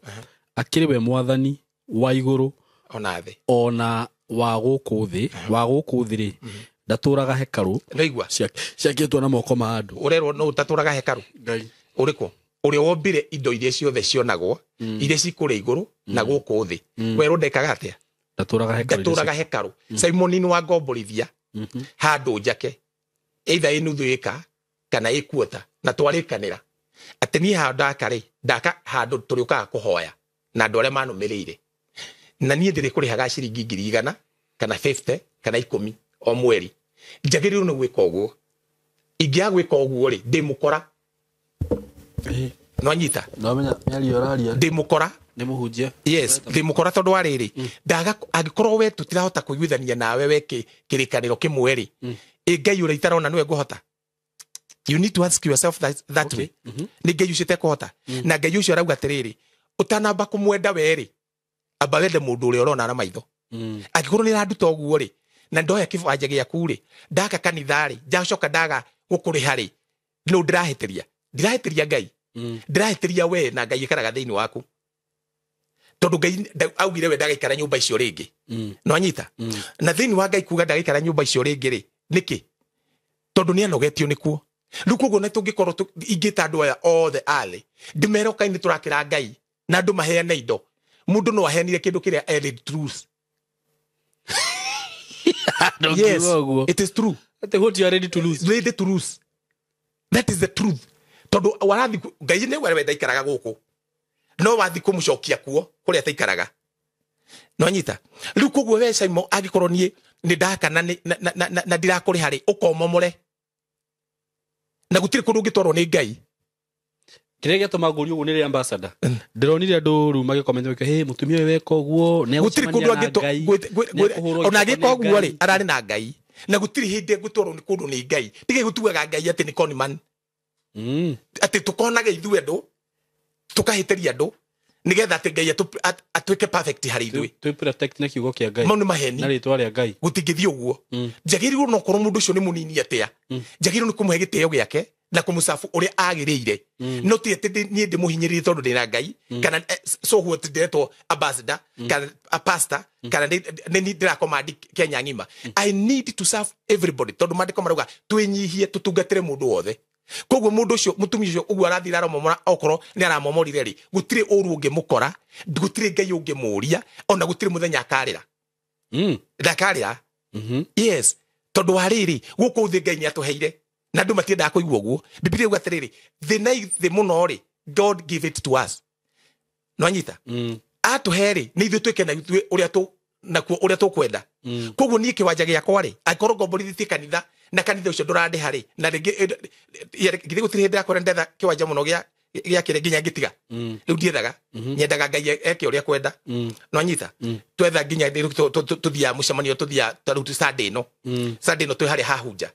akiriwe mwathani wa iguru ona thi ona wa guku thi ri ndaturaga hekaru ndaigwa ciakitwo na moko ma andu urerwo no utaturaga hekaru Ngai uriko uria wombire indo iria ciothe cionagwo iria cikuri iguru na guku thi werwo ndekaga atia ndaturaga hekaru Simon ni wa ngomborithia handu njake either inuthu ika kana ikuota na twarikanira ati ni handakari ndaka handu turiukaga kuhoya na andu aria manumirire na nie ndiri kurihaga ciringi 100 kana 50 kana 10 o mweri njagiriru no gwika uguo ingia gwika uguo ri ndimukora no anyita no menya yali oraria ndimukora ni muhunjia yes ndimukora tondu ariri ndaga agikorwo we tutirahota kuiguithania nawe we kirikaniro kimwe ri Ngai uria itarona niwe nguhota. You need to ask yourself that way. Ni Ngai ucio tekuhota na Ngai ucio arauga atiriri utanamba kumwenda weri amba wende mundu uria urona na maitho agikorwo ni randuta uguo ri na ndoya kibanja giaku ri ndaka kanitha ri njacoka ndaga gukuriha ri no ndirahitiria Ngai ndirahitiria we na Ngai ikaraga thiini waku tondu Ngai augire we ndagaikara nyumba icio ringi no anyita na thiini wa Ngai kuga ndagaikara nyumba icio ringi ri niki tondu ni anogetio nikuo riu koguo na tungikorwo ingita andu aya othe ali ndimeroka ini turakira Ngai na andu maheane indo mundu no aheanire kindu kiria added truth. Yes, it is true. What you are ready to lose. Ready to lose. That is the truth. Tondu warathi Ngai ni we ndaikaraga guku no wathi kumucokia kuo kuria taikaraga no anyita riu koguo we Simon agikorwo ni ndaka na ndirakuri hari ukomomore na gutire kundu ngitwarwo ni Ngai kirege to maguri ugu ni ambassador ndironire andu ru magikomenya wike hey mutumia we weka uguo ne gutire kundu ngito ona giko uguo ri arari na Ngai na gutire hindi ngutwarwo ni kundu ni Ngai tige gutuaga Ngai ati ni conman ati tukonaga ithu andu tukahiteria andu nigetha ati Ngai atwike perfect hari ithui tu protect na kiugo kia Ngai maunu maheni na ritwa ria Ngai gutingithia uguo njagiriru no korwo mundu ucio ni munini atia njagiriru ni kumuhe giteo giake na kumusafu uria agirire no ti ati ni ndimuhinyirire tondu ndina Ngai kana so what nderetwo ambassador kana a pastor kana ni ndira command Kenya ngima. I need to serve everybody tondu mandiko marauga twinyihie tutungatire mundu wothe koguo mundu ucio mutumia ucio ugu arathira momora okorwo ni aramomorire ri gutire uru ngimukora gutire Ngai ungimuria ona gutire muthenya akarira ndakarira yes tondu wariri guku thi Ngai ni atuheire na ndu matienda kuigua uguo Biblia yuga atiriri the muno ri God give it to us no anyita atuheri ni ithu twike na ithu uria tu nakuo uria tukwenda koguo ni kiwanja giakwa ri akorwo ngomborithie kanitha na kanitha ucio ndurande hari na ringi githe gutire hindi akore ndetha kiwanja muno gia kire nginya ngitiga riu ndiethaga nyendaga Ngai eke uria kwenda no anyita twetha nginya tuthia mucemanio tuthia tarutu Sunday no twi hari hahunja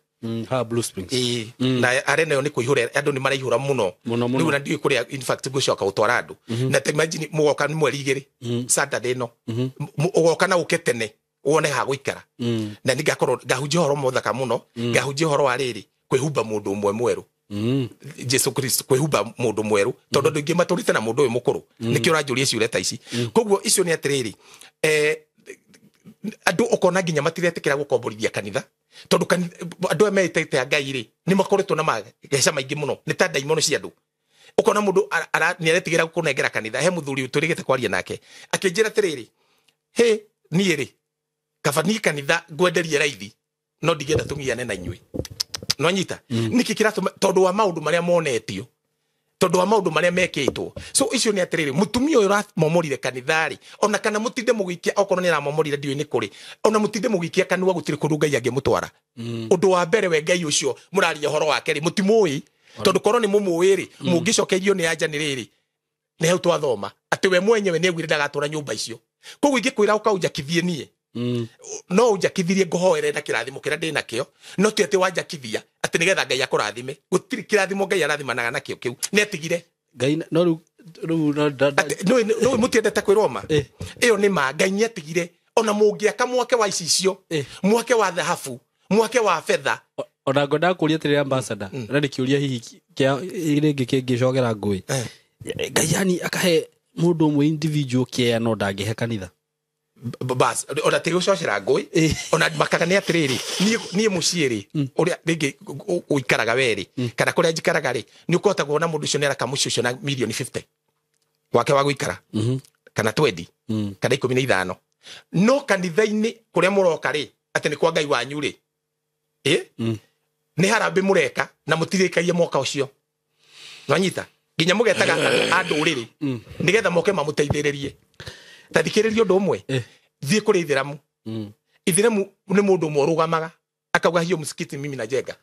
ha Blue Springs na arena yo ni kuihura andu ni maraihura muno riu na ndiwe kuria in fact gucoka utwara andu na te imagine mugoka ni mweri 2 Saturday no ugoka na uketene wone ha guikara na ni gakorwo gahunjia horo muthaka muno gahunjia horo wa riri kwihumba mundu umwe mweru Jesu Kristo kwihumba mundu mweru tondu ndingi maturite na mundu uyu mukuru nikio ranjuria ciure ta ici koguo icio ni atiriri andu ukona nginya matiretikira gukomborithia kanitha tondu andu meitete Ngai ri ni makoretwo na mageca maingi muno ni ta daimono cia andu ukona mundu ni aretigira kunengera kanitha he muthuri uturigite kwaria nake akinjira tiriri he ni ri kabani kanitha ngwenderie raithi no ndigenda tungiane na inyui no nyita niki kiratuma tondu wa maundu maria monetio tondu wa maundu maria mekitwo so icio ni atiriri mutumia uyu ramomorire kanithari ona kana mutinde mugikia okorwo ni ramomorire ndiwe ni kuri ona mutinde mugikia kanua gutiri kundu Ngai angemutwara undu wa mbere we Ngai ucio muraria horo wake ri mutimui tondu korwo ni mumuiri mungicokerio ni anja ni riri ni hau twathoma ati we mwenyewe ni egwire ndagatura nyumba icio koguo ingikwira ukaujakithie nie no ujakithirie ngohoere na kirathimo kira ndina kio no ti ati wajakithia ati nigetha Ngai akurathime gutiri kirathimo Ngai arathimanaga nakio kiu ni atigire Ngai no no mutiendete kwiroma iyo ni ma Ngai ni atigire ona mungiaka mwake wa icicio mwake wa dhahabu mwake wa fedha ona ngoda kuria tiri ambassador na nikiuria hihi kia iringi kingicogera ngui Ngai yani akahe mundu mwe individual kia no ndangihe kanitha bas ona tiri ucocera ngui ona makaga ni atiriri nie muciiri uria ringi uikaraga weri kana kuria njikaraga ri ni ukota kuona mundu ucio ni araka mucio na milioni 50 wake wa guikara kana 20 kana 15 no kanitha-ini kuria muroka ri ati ni kwa Ngai wanyu ri ni harambe mureka na mutirikaie mwaka ucio nwanyita ginya mugetaga andu riri nigetha moke mamuteithiririe tathikiririo ndu umwe thie kuri ithiramu ithiramu ni mundu morugamaga akauga hiyo msikiti mimi na jenga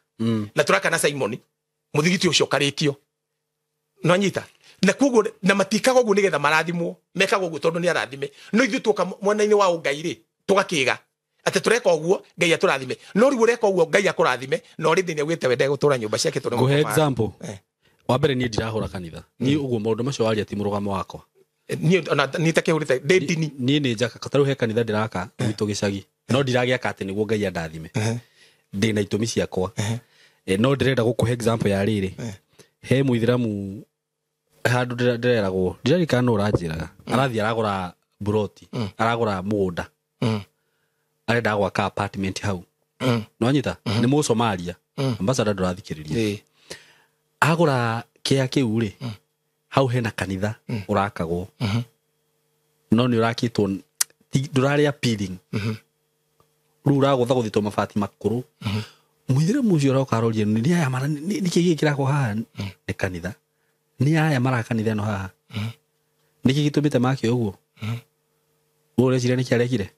na turaka na Simon muthigiti ucio karikio nwanyita na kugo na matikaga ugu nigetha marathimwo mekaga ugu tondu ni arathime no ithu tuka mwena-ini wa Ngai ri tugakiga ate tureka uguo Ngai aturathime no riu reka uguo Ngai akurathime no ri thini gwite wende gutura nyumba ciake turi go example wa mbere ni ndirahura kanitha ni uguo maundu macio wari ati murugamo wakwa ni takehurite dedini ni njaka kataru he kanitha ndiraka gitu gicagi no ndiragiaka ati niguo Ngai andathime ndina itumi ciakwa no ndirenda gukuhe example ya riri he muithiramu handu ndireragwo ndirarika no uranjiraga arathi aragura buroti aragura mugunda arenda gwaka apartment hau no anyita ni mu Somalia ambassador ndurathikiriria agura kia kiu ri hau hena kanitha urakagwo no ni urakitwo ndurari appealing rura gutha guthitwo mabati makuru muithire mucio ro karorie ni aya mara ni kigikira ko haha ni kanitha ni aya mara kanitha no haha ni kigitumite makio uguo ure cire ni kiarekire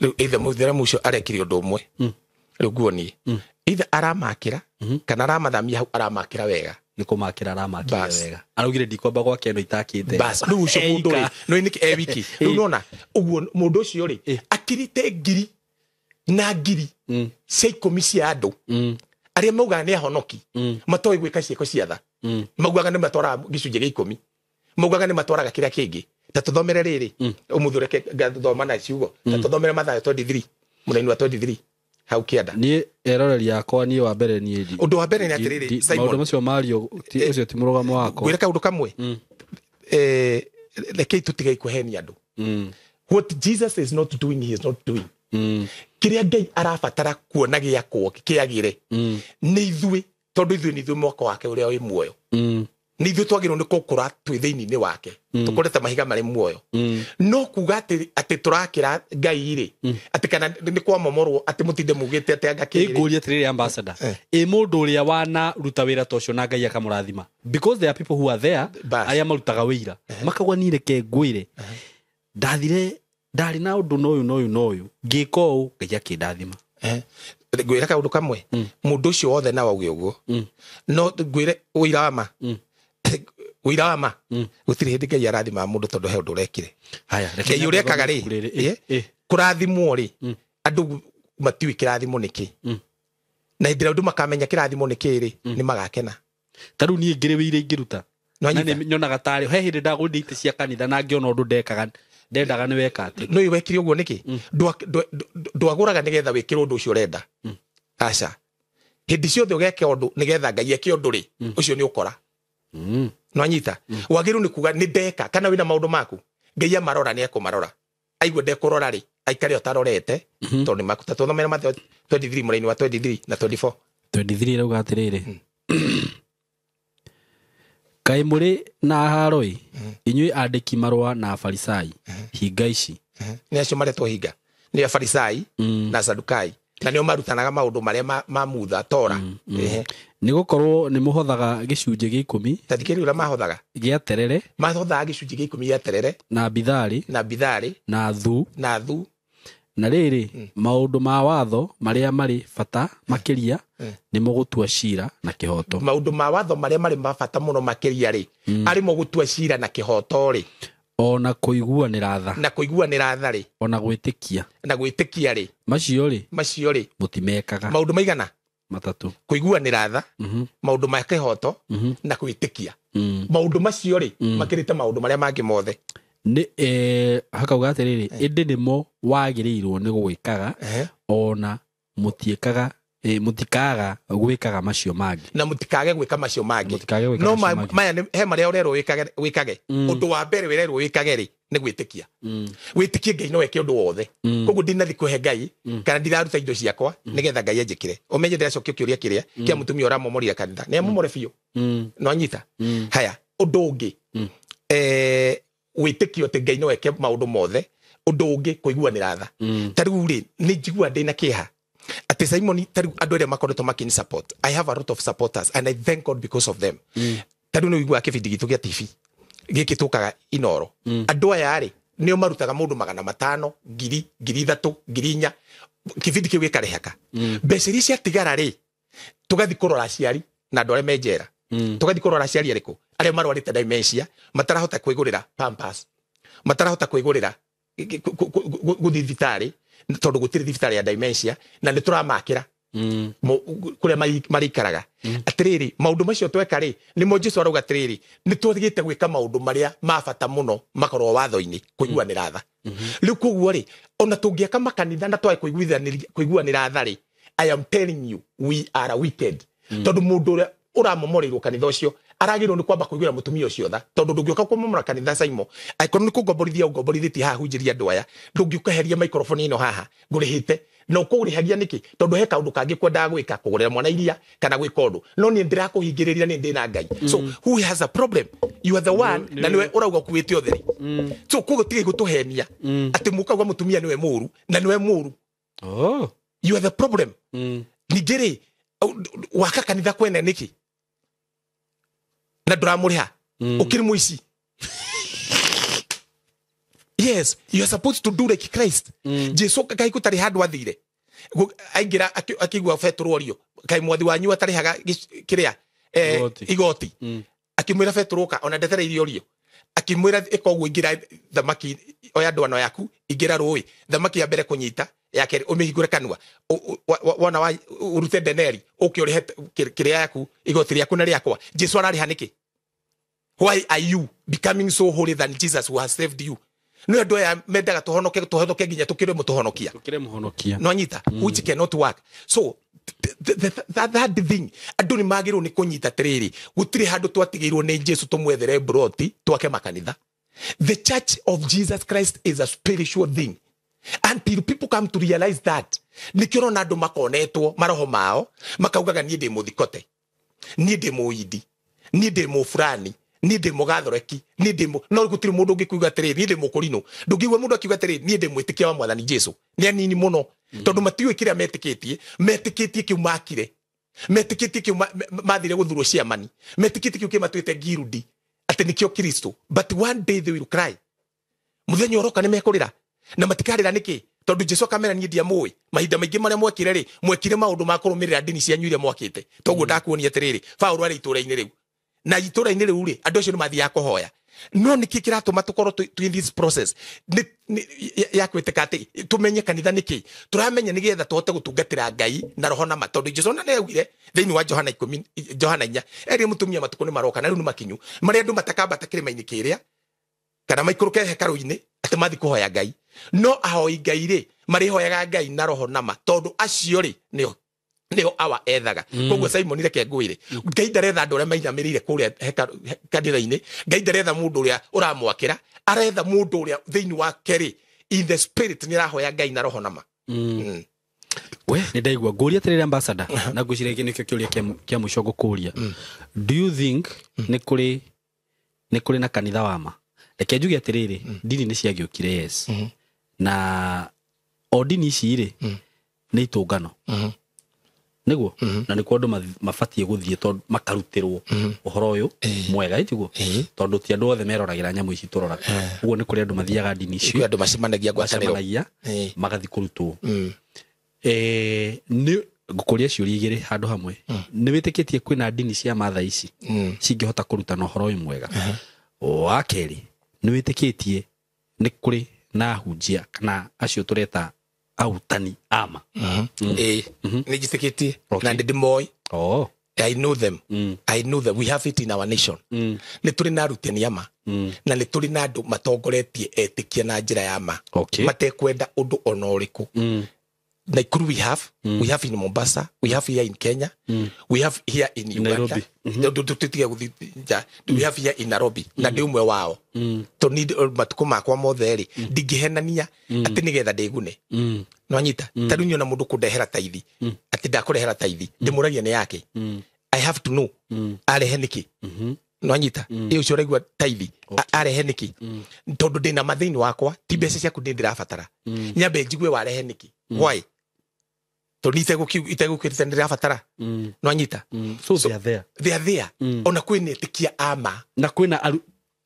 riu either muithire mucio arekire undu umwe riu guoni either aramakira kana aramathamia hau aramakira wega niko makira aramakira wega araugire ndikomba gwa kendo itakite bas riu ucio mundu ri no ni ewiki riu nona uguo mundu ucio ri akirite ngiri na ngiri seikomi cia andu aria mauga ni ahonoki matoi gwika cieko cia tha maugaga ni matwara gicunje gia 10 maugaga ni matwaraga kiria kingi ta tuthomere riri umuthureke gathoma na ciugo ta tuthomere Mathayo 23 munaini wa 23 hau kianda ni eroreri yakwa ni wa mbere ni ndi undu wa mbere ni atiriri Simon maundu macio mario ucio ti murugamo wako gwira kaundu kamwe lekei tutigai kuheni andu what Jesus is not doing he is not doing kiria Ngai arabatara kuona giakwo kiagire ni ithui tondu ithui ni ithui mwako wake uria wi muoyo ni ithui twagirwo ni gukura twi thiini-ini wake tukurete mahiga mari muoyo no kuga ati turakira Ngai ri ati kana ni kwa momorwo ati mutinde mugite ati angakiri nguria tiriri ambassador mundu uria wana ruta wira tocio na Ngai akamurathima because there are people who are there aya marutaga wira makagwa ni reke ngwire ndathire ndari na undu noyu ngiko Ngai akindathima gwira kaundu kamwe mundu ucio wothe na wauge uguo no gwire uira ma gutiri hindi Ngai arathima mundu tondu he undu urekire haya Ngai urekaga ri kurathimwo ri andu matiwi kirathimo niki na hindira ndu makamenya kirathimo ni kiri ni magakena taru nie ngireweire ingiruta na ni nyonaga tari he hindi ndagundite cia kanitha na ngiona undu ndekaga ndendaga ni weka ati no iwekire uguo niki ndwaguraga nigetha wikire undu ucio urenda aca hindi ciothe ugeke undu nigetha Ngai eke undu ri ucio ni ukora no anyita wagiru ni kuga ni ndeka kana wina maundu maku Ngai amarora ni ekumarora aigwe ndekurora ri aikare utarorete tondu ni makuta tuthomera Mathayo 23 muraini wa 23 na 24 rauga atiriri kai muri na haroi inyui andiki marwa na farisai hinga ici ni acio maretwo hinga ni farisai na sadukai na nio marutanaga maundu maria mamutha tora ni gukorwo ni muhothaga gicunje gia 10 tathikiri ura mahothaga gia terere mahothaga gicunje gia 10 gia terere na bithari na thu na riri maundu ma watho maria mari bata makiria ni mugutua cira na kihoto maundu ma watho maria mari bata muno makiria ri ari mugutua cira na kihoto ri ona kuiguanira tha na kuiguanira tha ri ona gwitikia ri macio ri mutimekaga maundu maigana matatu kuiguanira tha maundu ma kihoto na gwitikia maundu macio ri makirite maundu maria mangi mothe ni hakauga atiriri indi nimo wagirirwo ni gwikaga ona mutiekaga mutikaga gwikaga macio mangi na mutikage gwika macio mangi no maya he maria urerwo wikage undu wa mbere wirerwo wikage ri ni gwitikia witikie Ngai no weke undu wothe koguo ndinathi kuhe Ngai kana ndiraruta indo ciakwa nigetha Ngai anjikire umenye ndiracokia kiuria kiria kia mutumia uramomorira kanitha ni amomore biu no anyita haya undu ungi witikio te Ngai no weke maundu mothe undu ungi kuiguanira tha tariu ri ni njigua ndina kiha ati Simon tariu andu ere makoretwo makini support. I have a lot of supporters and I thank God because of them tariu no igua kibindi gitu gia TV giki tukaga Inoro andu aya ri nio marutaga mundu 500 ngiri 3 ngiri 4 kibindi kiu gikarehaka beceri cia tigara ri tugathi kurora ciari na andu aria menjera tugathi kurora ciari ariku aria marwarite dementia matarahota kwigurira pampers matarahota kwigurira guthi thibitari tondu gutiri thibitari ya dementia na ni turamakira kuria marikaraga atiriri maundu macio tweka ri ni mo Jesu arauga atiriri ni twagite gwika maundu maria mabata muno makorwo watho-ini kuiguanira tha riu koguo ri ona tungiaka makanitha na twae kuiguanira tha ri I am telling you we are wicked tondu mundu uramomoreirwo kanitha ucio aragirwo ni kwamba kuiguira mutumia ucio tha tondu ndungioka kumomora kanitha Simon aikorwo ni kungomborithia haha hunjiria andu aya ndungiokaheria microphone ino haha ngurihite no kugurihagia niki tondu he kaundu kangi kwenda gwika kugurira mwana iria kana gwika undu no ni ndirakuhingiriria ni ndina Ngai so who has a problem you are the one na niwe urauga kuwite otheri so kugo tige gutuhenia ati mukauga mutumia niwe muru na niwe muru you are the problem nigiri waka kanitha kwene niki na ndramuriha ukiri muici yes you are supposed to do like Christ Jesu kai kutari handu athire aingira akigwa Petro orio kai mwathi wanyu atarihaga kiria igoti akimwira Petro ka ona ndetereirio orio akimwira ikoguo ingira thamaki oya ndwano yaku ingira rui thamaki ya mbere kunyita yake umihingure kanwa wana wa urute deneri ukiori kiria yaku igoti riaku na riakwa Jesu arariha niki why are you becoming so holy than Jesus who has saved you no ndo ya mendaga tuhonoke ginya tukire muhonokia no anyita which cannot work so that thing andu ni magirwo ni kunyita tiriri gutire handu twatigirwo ni Jesu tumwethere broti twake makanitha the church of Jesus Christ is a spiritual thing until people come to realize that nikiro na andu makonetwo maroho mao makaugaga nie ndi muthikote nie ndi muidi nie ndi mufurani nie ndi mugathoreki nie ndi no gutiri mundu ngikuiga tiriri nie ndi mukurino ndungigwe mundu akiuga tiriri nie ndi mwitikia wa mwathani Jesu ni anini muno tondu matiwe kiria metikitie kiumakire metikitie kiu mathire guthurwo ciamani metikitie kiu kimatwite ngirudi ati nikio Kristo but one day they will cry muthenya uroka ni mekurira na matikarira niki tondu Jesu akamera nie ndia muwi mahinda maingi maria mwekire ri mwekire maundu ma kurumirira ndini cianyu iria mwakite toguo ndakuonia tiriri Paulo ari itura-ini riu na itura-ini riu ri andu acio ni mathiaga kuhoya no niki kiratuma tukoro in this process ya kweteka ati tumenye kanitha niki turamenya nigetha tuhote gutungatira Ngai na roho na matondu Jesu na neugire thiini wa Johana 10 Johana 4 eri mutumia matuko ni maroka na riu ni makinyu maria andu matakamba kirima-ini kiria kana maikuruke hekaru-ini ati mathi kuhoya Ngai no ahoi Ngai ri mari hoyaga Ngai na roho na matondu acio ri nio awa ethaga koguo Simon reke ngwire Ngai ndaretha andu aria mainyamirire kuria kanitha-ini Ngai ndaretha mundu uria uramwakira aretha mundu uria thiini wake ri in the spirit ni rahoya Ngai na roho na ma we ni ndaigua nguria tirire ambassador na ngwicire iki nikio kiuria kia mwisho ngukuria do you think ni kuri na kanitha wa ma reke njuge atiriri dini ni ciagiukire yes na o dini ici ri ni itungano niguo na ni kwandu mafatie guthie tondu makarutirwo uhoro uyu mwega itiguo tondu ti andu othe meroragira nyamu ici turoraga uguo ni kuri andu mathiaga dini ici andu macemanagia ngwataniro magathi kurutwo ni ngukuria ciuri igiri handu hamwe ni witikitie kwina dini cia matha ici cingihota kurutana uhoro uyu mwega wa keri ni witikitie ni kuri na hunjia kana acio tureta autani ama ni jitikitie na ndi moi I know them we have it in our nation ni turi na ruteni ama na ni turi na andu matongoretie etikia na njira ya ma matekwenda undu ona uriku Nakuru we have in Mombasa, we have here in Kenya, we have here in Uganda, we have here in Nairobi na ndi umwe wao to need matuko makwa motheri ndigihenania ati nigetha ndigune no anyita tarunyo na mundu kundehera taithi ati ndakurehera taithi ndimuragia ni yake I have to know arehe niki no anyita iyo cio regwa taithi arehe niki tondu ndina mathini wakwa ti mbeca ciaku ndirabatara nyambe njigwe warehe niki why to nite itagukirite ndirabatara no anyita so they are there ona kwini etikia ama na kwina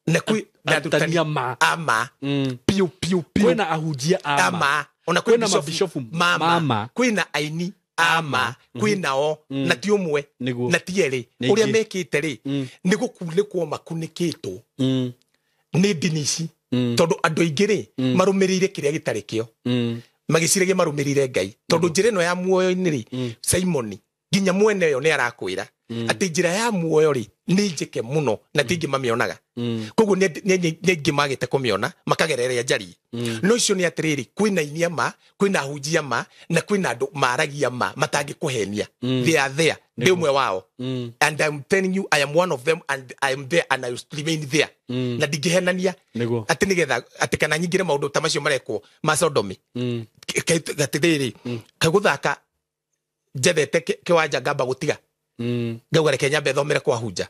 na kwina ama piu kwina ahujia ama ona kwina mabishofu mama kwina aini ama kwina o na ti umwe na ti eri uria mekite ri ni gukunekwo makunikitwo ni dinisi tondu andu aingiri marumirire kiria gitari kio magicirege marumirire Ngai tondu njira ino ya muoyo-ini ri Simon ginya mwene yo ni arakwira ati njira ya muoyo ri ni njike muno na tingi mamionaga koguo ni ngimagite kumiona makagererea njari no icio ni atiriri kwina inia ma kwina hunjia ma na kwina andu maragia ma matangi kuhenia they are there ndi umwe wao and I'm telling you I am one of them and I am there and I will remain there na ndigihenania ati nigetha ati kana nyingire maundu tamacio marekwo ma Sodomi gatiriri kaguthaka njethete kiwanja ngamba gutiga ngauga reke nyambe thomere kwa hunja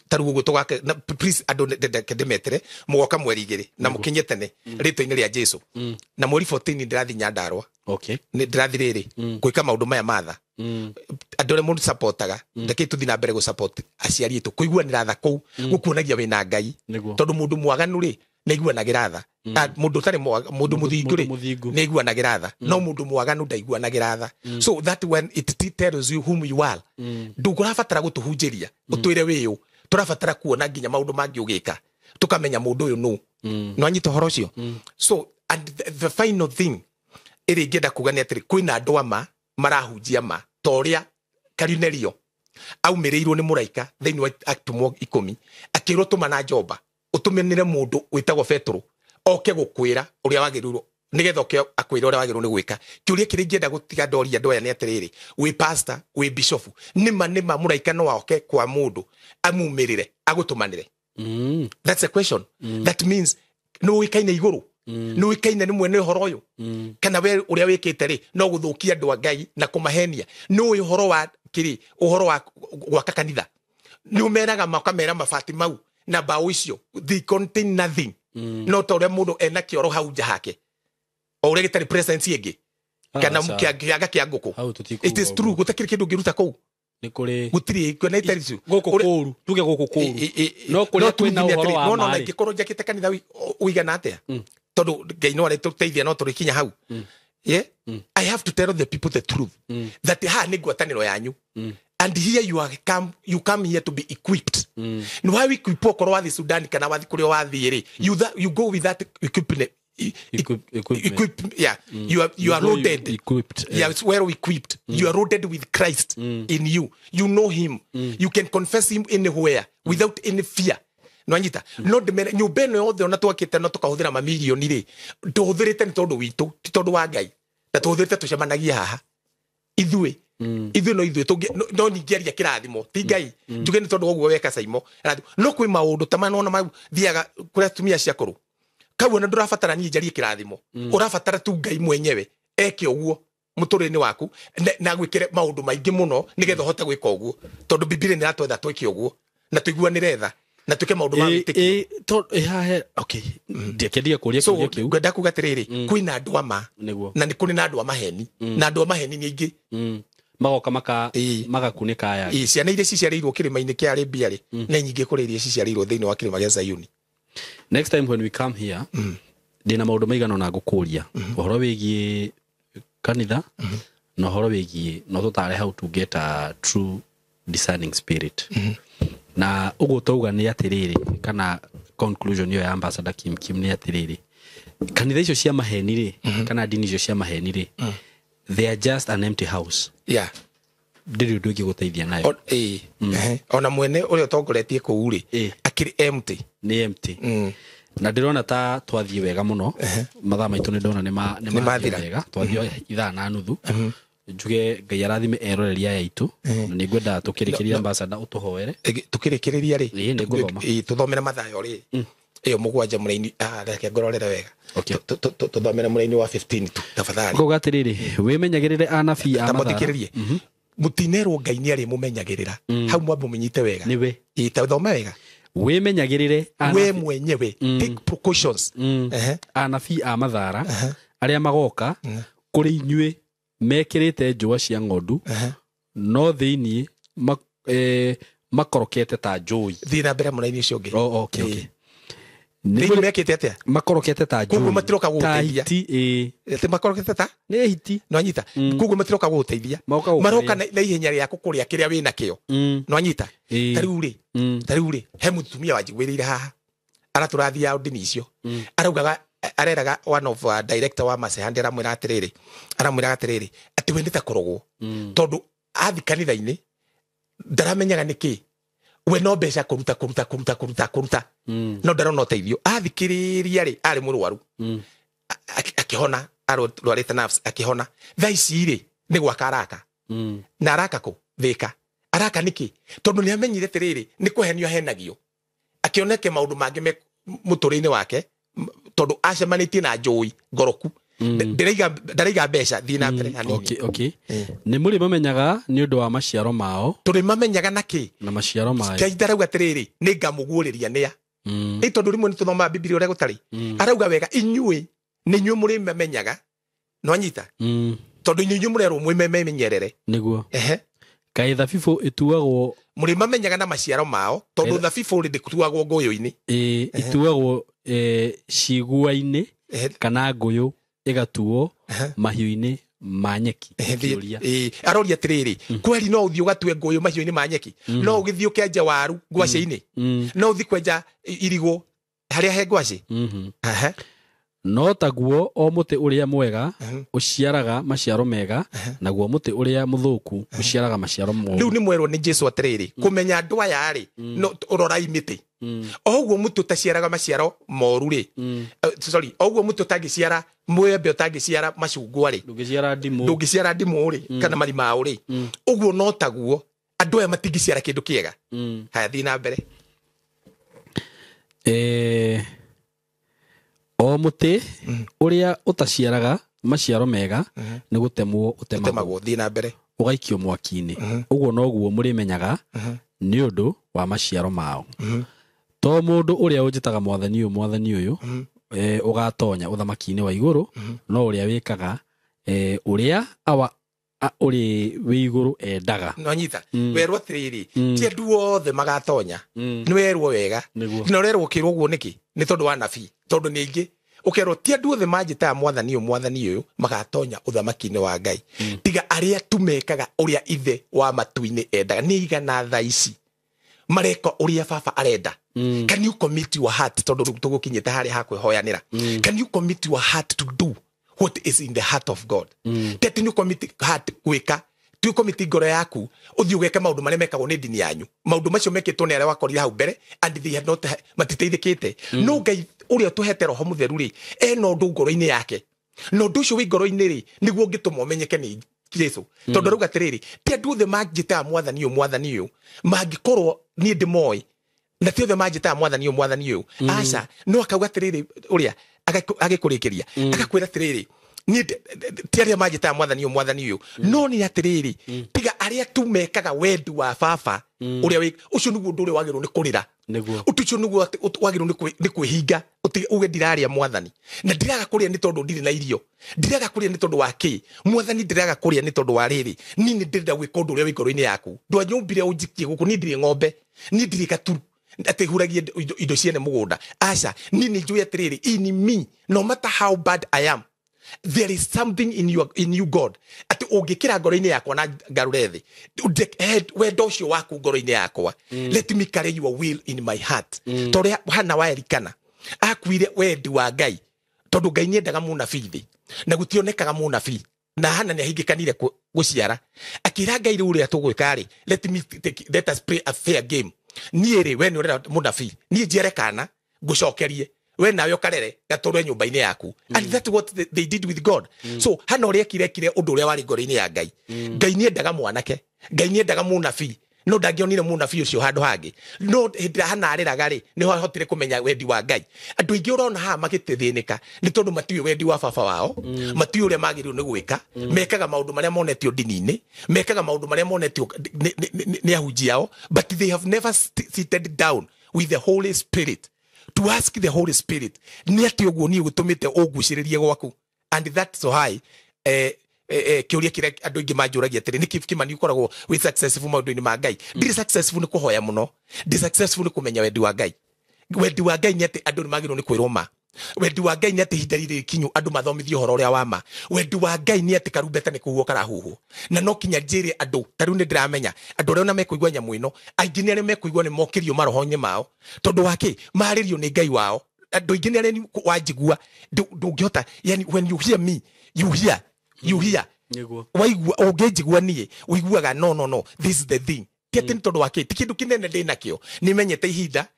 tarugu gutugake please andu ndemetere mugoka mweri igiri na mukinye tene rito-ini ria Jesu na mweri 14 ndirathi Nyandarua ni ndirathi riri gwika maundu maya matha andu mundu supportaga ndeke tuthi na mbere go support aciari itu kuiguanira tha kuu gukuonagia wina Ngai tondu mundu mwaganu ri naiguanagira tha mundu tari mundu muthingu ri naiguanagira tha no mundu mwaganu ndaiguanagira tha so that when it tells you whom you are ndugurabatara gutuhunjiria utwire wiyo turabatara kuona nginya maundu mangi ugika tukamenya mundu uyu no anyita horo cio so and the final thing iri ngenda kugania atiri kwina andu ama marahunjia ma toria Cornelio aumirirwo ni muraika thiini wa Atumwo 10 akirwo tuma na Joba utumenire mundu witagwo Petro oke gukwira uria wagirirwo nigetha oke akwira uria wagirirwo ni gwika kiuria kiri ngenda gutiga ndoria ndoya ni atiriri wi pastor wi bishop nima muraika no oke kwa mundu amumirire agutumanire that's a question that means no wikaine iguru no wikaine ni mwene horo uyu kana we uria wikite ri no guthukia andu a Ngai na kumahenia no uhoro wa kiri uhoro wa gwaka kanitha ni umeraga makamera mabati mau na bao icio they contain nothing no tore mundu ena kioro hau nja hake o uria gitari presence ingi kana mukiaga kia nguku it is true gutakiri kindu ngiruta kou ni kuri gutiri kwena itaricu guku kuru tuge guku kuru no kuri kwena uhoro wa no ngikoro njakite kanitha uigana atia tondu Ngai no ari tuteithia no turikinya hau I have to tell the people the truth that ha ni ngwataniro yanyu and here you come here to be equipped. No why we equip ko wathi Sudan kana wathi kuri wathi ri you go with that equipment. Yeah, you are loaded. Equipped. Yeah, it's well equipped. You are loaded with Christ in you. You know him. You can confess him anywhere without any fear. No anyita. No de nyumba no yothe ona twakite no tukahuthira mamilioni ri. Nduhuthirite ni tondu witu, ti tondu wa Ngai. Na tuhuthirite tucemanagia haha. Ithuĩ no ningeria kĩrathimo ti Ngai njuge nĩ tondũ ũguo weka Saimo no kwĩ maũndũ ta manona mau thiaga kũrĩa atumia cia kũrũ kau ona ndũrabatara niĩ njarie kĩrathimo ũrabatara tu Ngai mwenyewe eke ũguo mũtũrĩre-inĩ waku na gwĩkĩre maũndũ maingĩ mũno nĩgetha ũhote gwĩka ũguo tondũ Biblia nĩ iratwetha twĩke ũguo na tũiguanĩre tha na twĩke maũndũ ma wĩtĩkio okay ndĩkĩendia kũria kĩu ngwenda kuuga atĩrĩrĩ kwĩna andũ ama na nĩ kũrĩ na andũ a maheni na andũ a maheni nĩ aingĩ magoka magakunĩka aya ciana iria ciciarĩirwo kĩrĩma-inĩ kĩa Arabia rĩ na nyingĩ kũrĩ iria ciciarĩirwo thĩinĩ wa kĩrĩma gĩa Zayuni. Next time when we come here ndĩna maũndũ maigana na ngũkũria ũhoro wĩgiĩ kanitha na ũhoro wĩgiĩ no tũtare how to get a true discerning spirit na ũguo tauga nĩ atĩrĩrĩ kana conclusion yo ya Ambassador Kim nĩ atĩrĩrĩ kanitha icio cia maheni rĩ kana dini icio cia maheni rĩ they are just an empty house. Yeah. Ndĩrĩ ũndũ ũngĩ gũteithia nayo. Ona mwene ũrĩa ũtongoretie kũu rĩ akĩrĩ empty. Nĩ empty. Na ndĩrona ta twathiĩ wega mũno mathaa maitũ nĩ ndona nĩ mathira wega twathiĩ ithaa na nuthu njuge Ngai arathime eroreria yaitũ na nĩ ngwenda tũkĩrĩkĩria Ambassador ũtũhoere tũkĩrĩkĩrĩria rĩ tũthomere mathayo rĩ iyo mũgwanja mũraini reke ngororere wega tũthomere mũraini wa 15 tu tafadhali ngoga atĩrĩrĩ wĩmenyagĩrĩre anabii a mathara mutinerwo Ngai nĩ arĩ mũmenyagĩrĩra hau mwambe mũnyite wega nĩwe ĩtathoma wega wĩmenyagĩrĩre we mwenyewe take precautions anabii a mathara arĩa magoka kũrĩ inyuĩ mekĩrĩte njũa cia ng'ondu no thĩinĩ makorokete ta njũi thiĩ na mbere mũraini ũcio ũngĩ okay nĩ mekĩte atĩa makorokete ta njũi koguo matiroka gũgũteithia ati makorokete ta nĩ hiti no anyita koguo matiroka gũgũteithia maroka na ihenya rĩaku kũrĩa kĩrĩa wĩna kĩo no anyita tarĩu rĩ he mũtumia wanjiguĩrĩire haha aratũrathia ndini icio araugaga areraga one of director wa Masehandi aramwĩra atĩrĩrĩ atĩ we nĩ ta kũrogwo tondũ athi kanitha-inĩ ndaramenyaga nĩkĩ we no mbeca kũruta no ndarona ũteithio athikĩrĩria rĩ arĩ mũrwaru akĩhona arwarĩte nerves akĩhona thaa ici rĩ nĩ gwaka araka na araka kũ Thĩka araka nĩkĩ tondũ nĩ amenyire atĩrĩrĩ nĩ kũhenio henagio akĩoneke maũndũ mangĩ mũtũrĩ-inĩ wake tondũ acemanĩtie na njũi ngoroku ndaraiga mbeca thiĩ na mbere hanini okay nĩ mũrĩ mamenyaga nĩ ũndũ wa maciaro mao tũrĩ mamenyaga nakĩ na maciaro mao Ngai ndarauga atĩrĩrĩ nĩ ngamũguũrĩria nĩa ĩ tondũ rĩmwe nĩ tũthomaga Biblia ũrĩa gũtarĩ arauga wega inyuĩ nĩ inyuĩ mũrĩ mamenyaga no anyita tondũ inyuĩ mũrerwo mwĩmenyerere nĩguo kaĩ thabibũ ĩtuagwo mũrĩ mamenyaga na maciaro mao tondũ thabibũ rĩ ndĩtuagwo ngũyũ-inĩ ĩtuagwo cigua-inĩ kana ngũyũ ĩgatuo mahiũ-inĩ ma nyeki aroria atĩrĩrĩ kweri no ũthiĩ ũgatue ngũyũ mahiũ-inĩ ma nyeki no ũgĩthiĩ ũkenja waru ngwacĩ-inĩ no ũthiĩ kwenja irigũ harĩa he ngwacĩ no taguo o mũtĩ ũrĩa mwega ũciaraga maciaro mega naguo mũtĩ ũrĩa mũthũku ũciaraga maciaro moru rĩu nĩ mwerwo nĩ Jesũ atĩrĩrĩ kũmenya andũ aya rĩ no ũrorai mĩtĩ oguo mũtĩ ũtaciaraga maciaro moru rĩ oguo mũtĩ ũtangĩciara mwembe ũtangĩciara macungwa rĩ ndũngĩciara ndimũ rĩ kana marimao rĩ ũguo no taguo andũ aya matingĩciara kĩndũ kĩega haya thiĩ na mbere o mũtĩ ũrĩa ũtaciaraga maciaro mega nĩ gũtemwo ũtemagwo thiĩ na mbere ũgaikio mwaki-inĩ ũguo noguo mũrĩmenyaga nĩ ũndũ wa maciaro mao to mũndũ ũrĩa ũnjĩtaga mwathani ũyũ ũgatonya ũthamaki-inĩ wa igũrũ no ũrĩa wĩkaga ũrĩa ũrĩ wĩ igũrũ endaga no anyita werwo atĩrĩrĩ ti andũ othe magatonya nĩ werwo wega na ũrerwo ũkĩrwo ũguo nĩkĩ nĩ tondũ wa nabii tondũ nĩ aingĩ ukero ti andu othe manjita mwathani uyu magatonya uthamaki-ini wa Ngai tiga aria tumekaga uria ithe wa matu-ini endaga ni igana thaa ici mareka uria baba arenda. Can you commit your heart tondu tugukinyite haria hakwihoyanira? Can you commit your heart to do what is in the heart of God? Tete ni commit heart gwika tu commit ngoro yaku uthii ugeke maundu maria mekagwo ni dini yanyu, maundu macio mekitwo ni aria wakorire hau mbere and they had not matiteithikite. No Ngai uria tuhete roho mutheru ri ena undu ngoro-ini yake, no undu ucio wi ngoro-ini ri niguo ngituma umenyeke ni Jesu. Tondu ruga tiriri ti andu othe manjita mwathani uyu mangikorwo ni ndimoi na ti othe manjita mwathani uyu aca no akauga tiriri uria agikurikiria agakwira tiriri ni ti aria manjita mwathani uyu no ni atiriri tiga aria tumekaga wendi wa baba uria wi ucio niguo ndu uria wagirwo ni kurira utucio niguo wagirwo ni kwihinga uge ndiraria mwathani na ndiraga kuria ni tondu ndiri na irio, ndiraga kuria ni tondu wa ki mwathani, ndiraga kuria ni tondu wa riri ni ndirenda gwika undu uria wi ngoro-ini yaku ndwanyumbire unjikie guku ni ndiri ng'ombe ni ndiri katuru ati huragie indo ciene mugunda aca ni njui atiriri in me no matter how bad I am there is something in you God ati ungikira ngoro-ini yakwa na ngarure thi wendo ucio waku ngoro-ini yakwa let me carry your will in my heart toria hana wa Elikana akwire wendi wa Ngai tondu Ngai ni endaga munabii thi na gutionekaga munabii na hana ni ahingikanire guciara akira Ngai ri uria tugwika ri let us play a fair game niiri we ni urenda munabii ni njere kana gucokerie we nawe ukarere gaturwe nyumba-ini yaku and that's what they did with God. So hana uria kire undu uria wari ngoro-ini ya Ngai. Ngai ni endaga mwanake, Ngai ni endaga munabii no ndangionire munabii ucio handu hangi no hana ariraga ri ni hotire kumenya wendi wa Ngai. Andu ingi urona ha magitithinika ni tondu matiwe wendi wa baba wao, matiwe uria magirirwo ni gwika, mekaga maundu maria monetio dini-ini, mekaga maundu maria monetio ni ahunjia ao, but they have never seated down with the Holy Spirit to ask the Holy Spirit ni ati uguo ni gutumite uguciririe gwaku. And that's why kiuria kire andu ingi manjuragia tiri ni Kimani ukoragwo wi successful maundu-ini ma Ngai. Ndiri successful ni kuhoya muno, ndi successful ni kumenya wendi wa Ngai. Wendi wa Ngai ni ati andu ni magirwo ni kwirwo ma, wendi wa Ngai ni ati ihinda riri kinyu andu mathomithio horo uria wa ma, wendi wa Ngai ni ati karumbeta ni kuhuo karahuhu na no kinya njiri andu taru ni ndiramenya andu aria na mekuigwa nyamu ino aingi ni aria mekuigwa ni mokirio maroho-ini mao tondu waki maririo ni Ngai wao. Andu aingi ni aria wanjigua ndungihota, yani when you hear me you hear waigua ungejigua nie uiguaga no this is the thing tiati tondu waki ti kindu kinene ndinakio nimenyete ihinda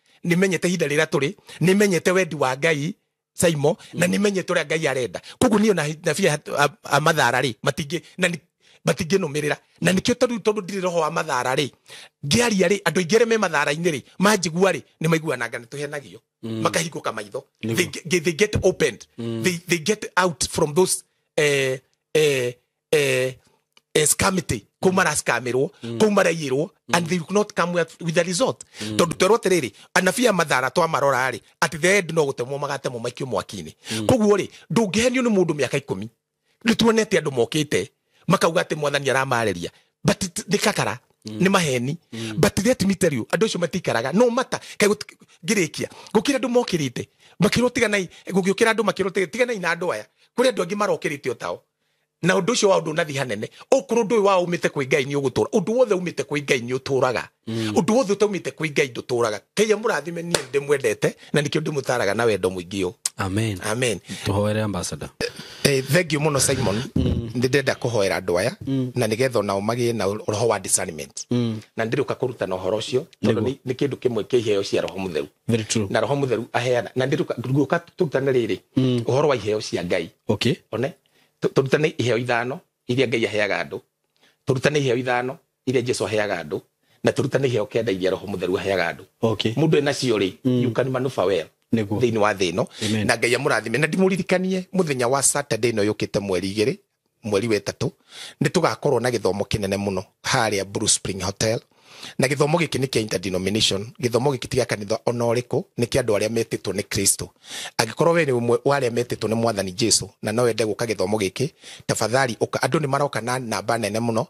rira turi nimenyete wendi wa Ngai Saimo na nimenyete uria Ngai arenda koguo niyo na bia amathara ri matingi numirira na nikio tondu ndiri roho wa mathara ri ngiaria ri andu aingi me mathara-ini ri manjigua ri ni maiguanaga ni tuhenagio makahingũka maitho, they get opened, they get out from those scamity kumara scamirwo kumara yirwo and they will not come with a result. Tondu terwo tiriri anabia mathara twa marora ri ati the end no gutemwo magatemo maikio mwaki-ini koguo ri ndungihenio ni mundu miaka 10 nituonete andu mokite makauga ati mwathani aramariria but nikakara ni maheni but let me tell you andu cio matikaraga no mata kai ngirikia gukira andu mokirite makiro tiganai gugiukira andu makiro tiganai na andu aya kuri andu angi marokirite otao na undu ucio wa undu nathi hanene okuru ndu wa umite kwi Ngai ni ugutura undu wothe umite kwi Ngai ni uturaga undu wothe utaumite kwi Ngai nduturaga Ngai amurathime ni ndimwendete na nikio ndimutaraga na wendo mwingio. Amen. Tuhoere ambassador. Thank you muno Simon. Ndenda kuhoera andu aya na nigetha nao magie na roho wa discernment na ndiruka kuruta na uhoro ucio tondu ni kindu kimwe kiheo cia roho mutheru. Very true. Na roho mutheru aheana na ndiruka tutana riri uhoro wa iheo cia Ngai. Okay. One turutane iheo ithano iria Ngai aheaga andu, turutane iheo ithano iria Jesu aheaga andu na turutane iheo kenda iria roho mutheru aheaga andu. Okay. Mundu ena cio ri you can maneuver well thiini wa thi ino na Ngai amurathime na ndimuririkanie muthenya wa Saturday no yukite mweri 2 mweri wa 3 ni tugakorwo na githomo kinene muno haria Blue Spring Hotel na githomo giki ni kia interdenomination. Githomo giki tiga kanitha ona uriku ni kia andu aria metitwo ni Kristo. Agikorwo we ni umwe wa aria metitwo ni mwathani Jesu na no wende guka githomo giki tafadhali uka andu ni maroka na namba nene muno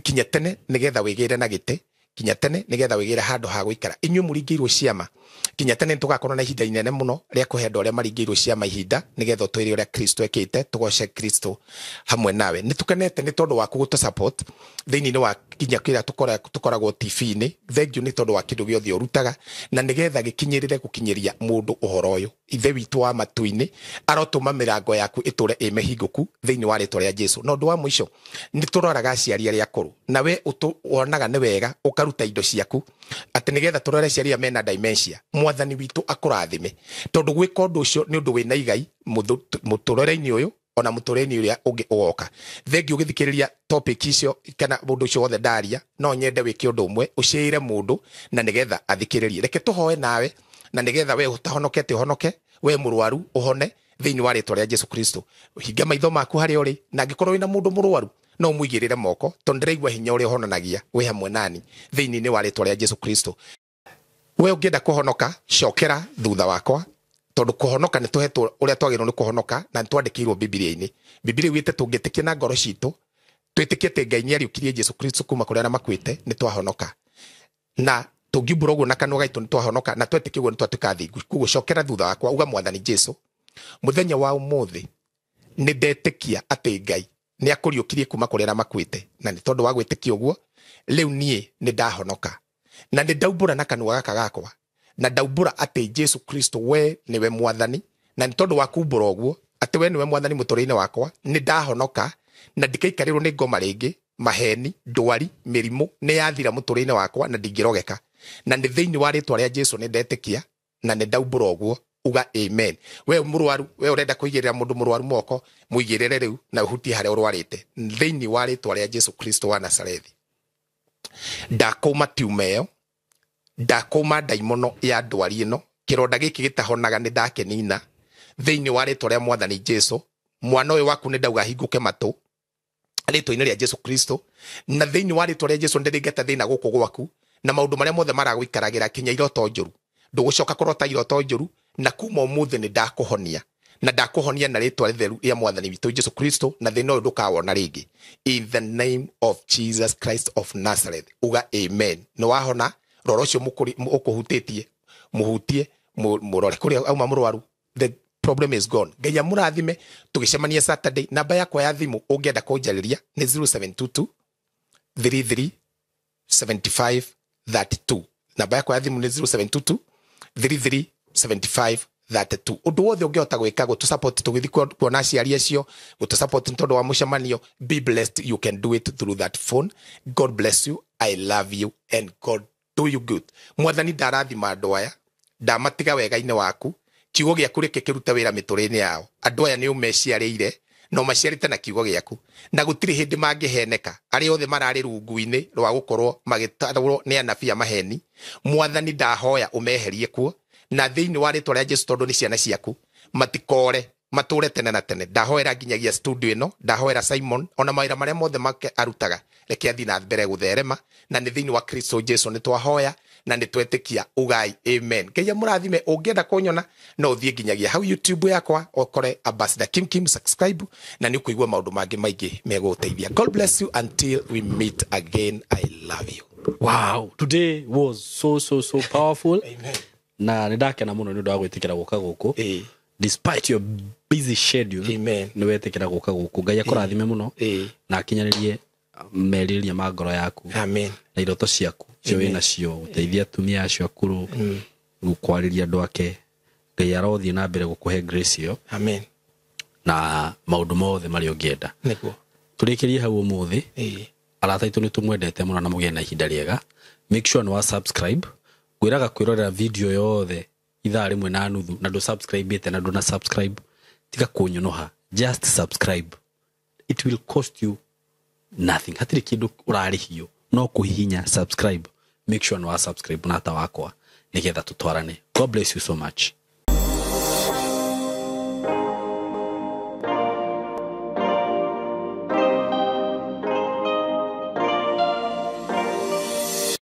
kinya tene nigetha wigire na gite kinya tene nigetha wigire handu ha guikara inyu muringirwo ciama kinya tene tugakorwo na ihinda inene muno ria kuhe andu aria maringirwo ciama ihinda nigetha twire uria Kristo ekite tugoce Kristo hamwe nawe nitukenete ni tondu waku gutu support thiini wa kinya kira tukoragwo TV-ini thank you ni tondu wa kindu giothe urutaga na nigetha gikinyirire gukinyiria mundu uhoro uyu ithe witu wa matu-ini arotuma mirango yaku iture imehinguku thiini wa ritwa ria Jesu no ndu wa mwisho ni turoraga aciari aria akuru nawe utuonaga ni wega ukaruta indo ciaku ati nigetha turore aciari mena dementia mwathani witu akurathime tondu gwika undu ucio ni undu wina igai muturore-ini uyu ona mutureni uria ungi ugoka thengi ugithikiriria topic icio kana mundu ucio wothe ndaria no nyende wiki undu umwe uciire mundu na nigetha athikiririe reke tuhoe nawe na nigetha we utahonokete uhonoke we murwaru uhone thiini wa ritwa ria Jesu Kristo hinga maitho maku hari uri na ngikorwo wina mundu murwaru no muigirire moko tondu ndiraigua hinya uria uhonanagia we hamwe nani thiini wa ritwa ria Jesu Kristo we ungienda kuhonoka cokera thutha wakwa tondu kuhonoka ni tuhetwo uria twagirwo ni kuhonoka na twandikirwo Biblia-ini Biblia wite tungitikia na ngoro citu twitikiete Ngai ni ariukirie Jesu Kristo kuma kuri ana makwite ni twahonoka na tungibura uguo na kanwa gaitu ni twahonoka na twetikirwo ni twatuka thingu kuguo cokera thutha wakwa uga mwathani Jesu muthenya wa umuthi ni ndetikia ati Ngai ni akuriukirie kuma kuri ana makwite na ni tondu wa gwitikia uguo riu nie ni ndahonoka na ni ndaubura na kanwa gaka gakwa na ndaubura ati Jesu Kristo we niwe mwathani na ni tondu wa kumbura uguo ati we niwe mwathani muturire wakwa ni ndahonoka na ndikaikarirwo ni ngoma ringi maheni ndwari mirimu ni yathira muturire wakwa na ndingirogeka na ni thiini wa ritwa ria Jesu ni ndetikia na ni ndaubura uguo uga amen we murwaru we urenda kuigirira mundu murwaru moko muigirire riu na uhutie hare urwarite thiini wa ritwa ria Jesu Kristo wa Nazarethi ndakoma tiumeo ndakoma daimono ya ndwari ino kironda giki gitahonaga ni ndakenina thiini wa ritwa ria mwathani Jesu mwana uyu waku ni ndauga hinguke matu ritwa-ini ria Jesu Kristo na thiini wa ritwa ria Jesu ndiringeta thina guku gwaku na maundu maria mothe maragwikaragira kinya iroto njuru ndugucoka kurota iroto njuru na kuma umuthi ni ndakuhonia na ndakuhonia na ritwa ritheru ria mwathani witu Jesu Kristo na thina uyu ndukawona ringi in the name of Jesus Christ of Nazareth uga amen no wahona roro cio ukuhutitie muhutie murore kuri auma murwaru the problem is gone Ngai amurathime tugicemania Saturday namba yakwa ya thimu ungienda kunjariria ni 0722 33 75 32 namba yakwa ya thimu ni 0722 33 75 32 undu wothe ungihota gwika gutu support tugithi kuona aciari acio gutu support ntondo wa mucemanio be blessed you can do it through that phone God bless you I love you and God do you good mwathani ndarathima andu aya ndamatiga wega-ini waku kiugo giaku reke kirute wira miturine yao andu aya ni umeciarire no maciarite na kiugo giaku na gutiri hindi mangiheneka ari othe marari rungu-ini rwa gukorwo magitarwo ni anabia maheni mwathani ndahoya umeherie kuo na thiini wa ritwa ria Jesu tondu ni ciana ciaku matikore mature tene na tene ndahoera nginyagia studio ino ndahoera Simon ona mawira maria mothe make arutaga reke athi na mbere gutherema na ni thiini wa Kristo Jesu ni twahoya na ni twetikia ugai amen Ngai murathime ungienda kunyona no uthie nginyagia hau YouTube yakwa okore Ambassador Kim subscribe na ni kuigua maundu mangi maingi meguteithia God bless you until we meet again I love you wow today was so powerful amen na nidakena muno ni undu wa gwitikira guka guku despite your busy schedule amen ni wetikira guka guku Ngai akurathime muno na akinyanirie meriria ma ngoro yaku amen na iroto ciaku cio wina cio guteithia atumia acio akuru gukwariria andu ake Ngai arothie na mbere gukuhe grace yo amen na maundu mothe mari ungienda niguo turikirie hau umuthi arata itu ni tumwendete muno na mugie na ihinda riega make sure no subscribe gwiraga kwirorera video yothe ithaa rimwe na nuthu na ndu subscribe ite na ndu na subscribe tiga kunyonoha just subscribe it will cost you nothing hatiri kindu urarihio no kuhihinya subscribe make sure no subscribe na ta wakwa nigetha tutwarane God bless you so much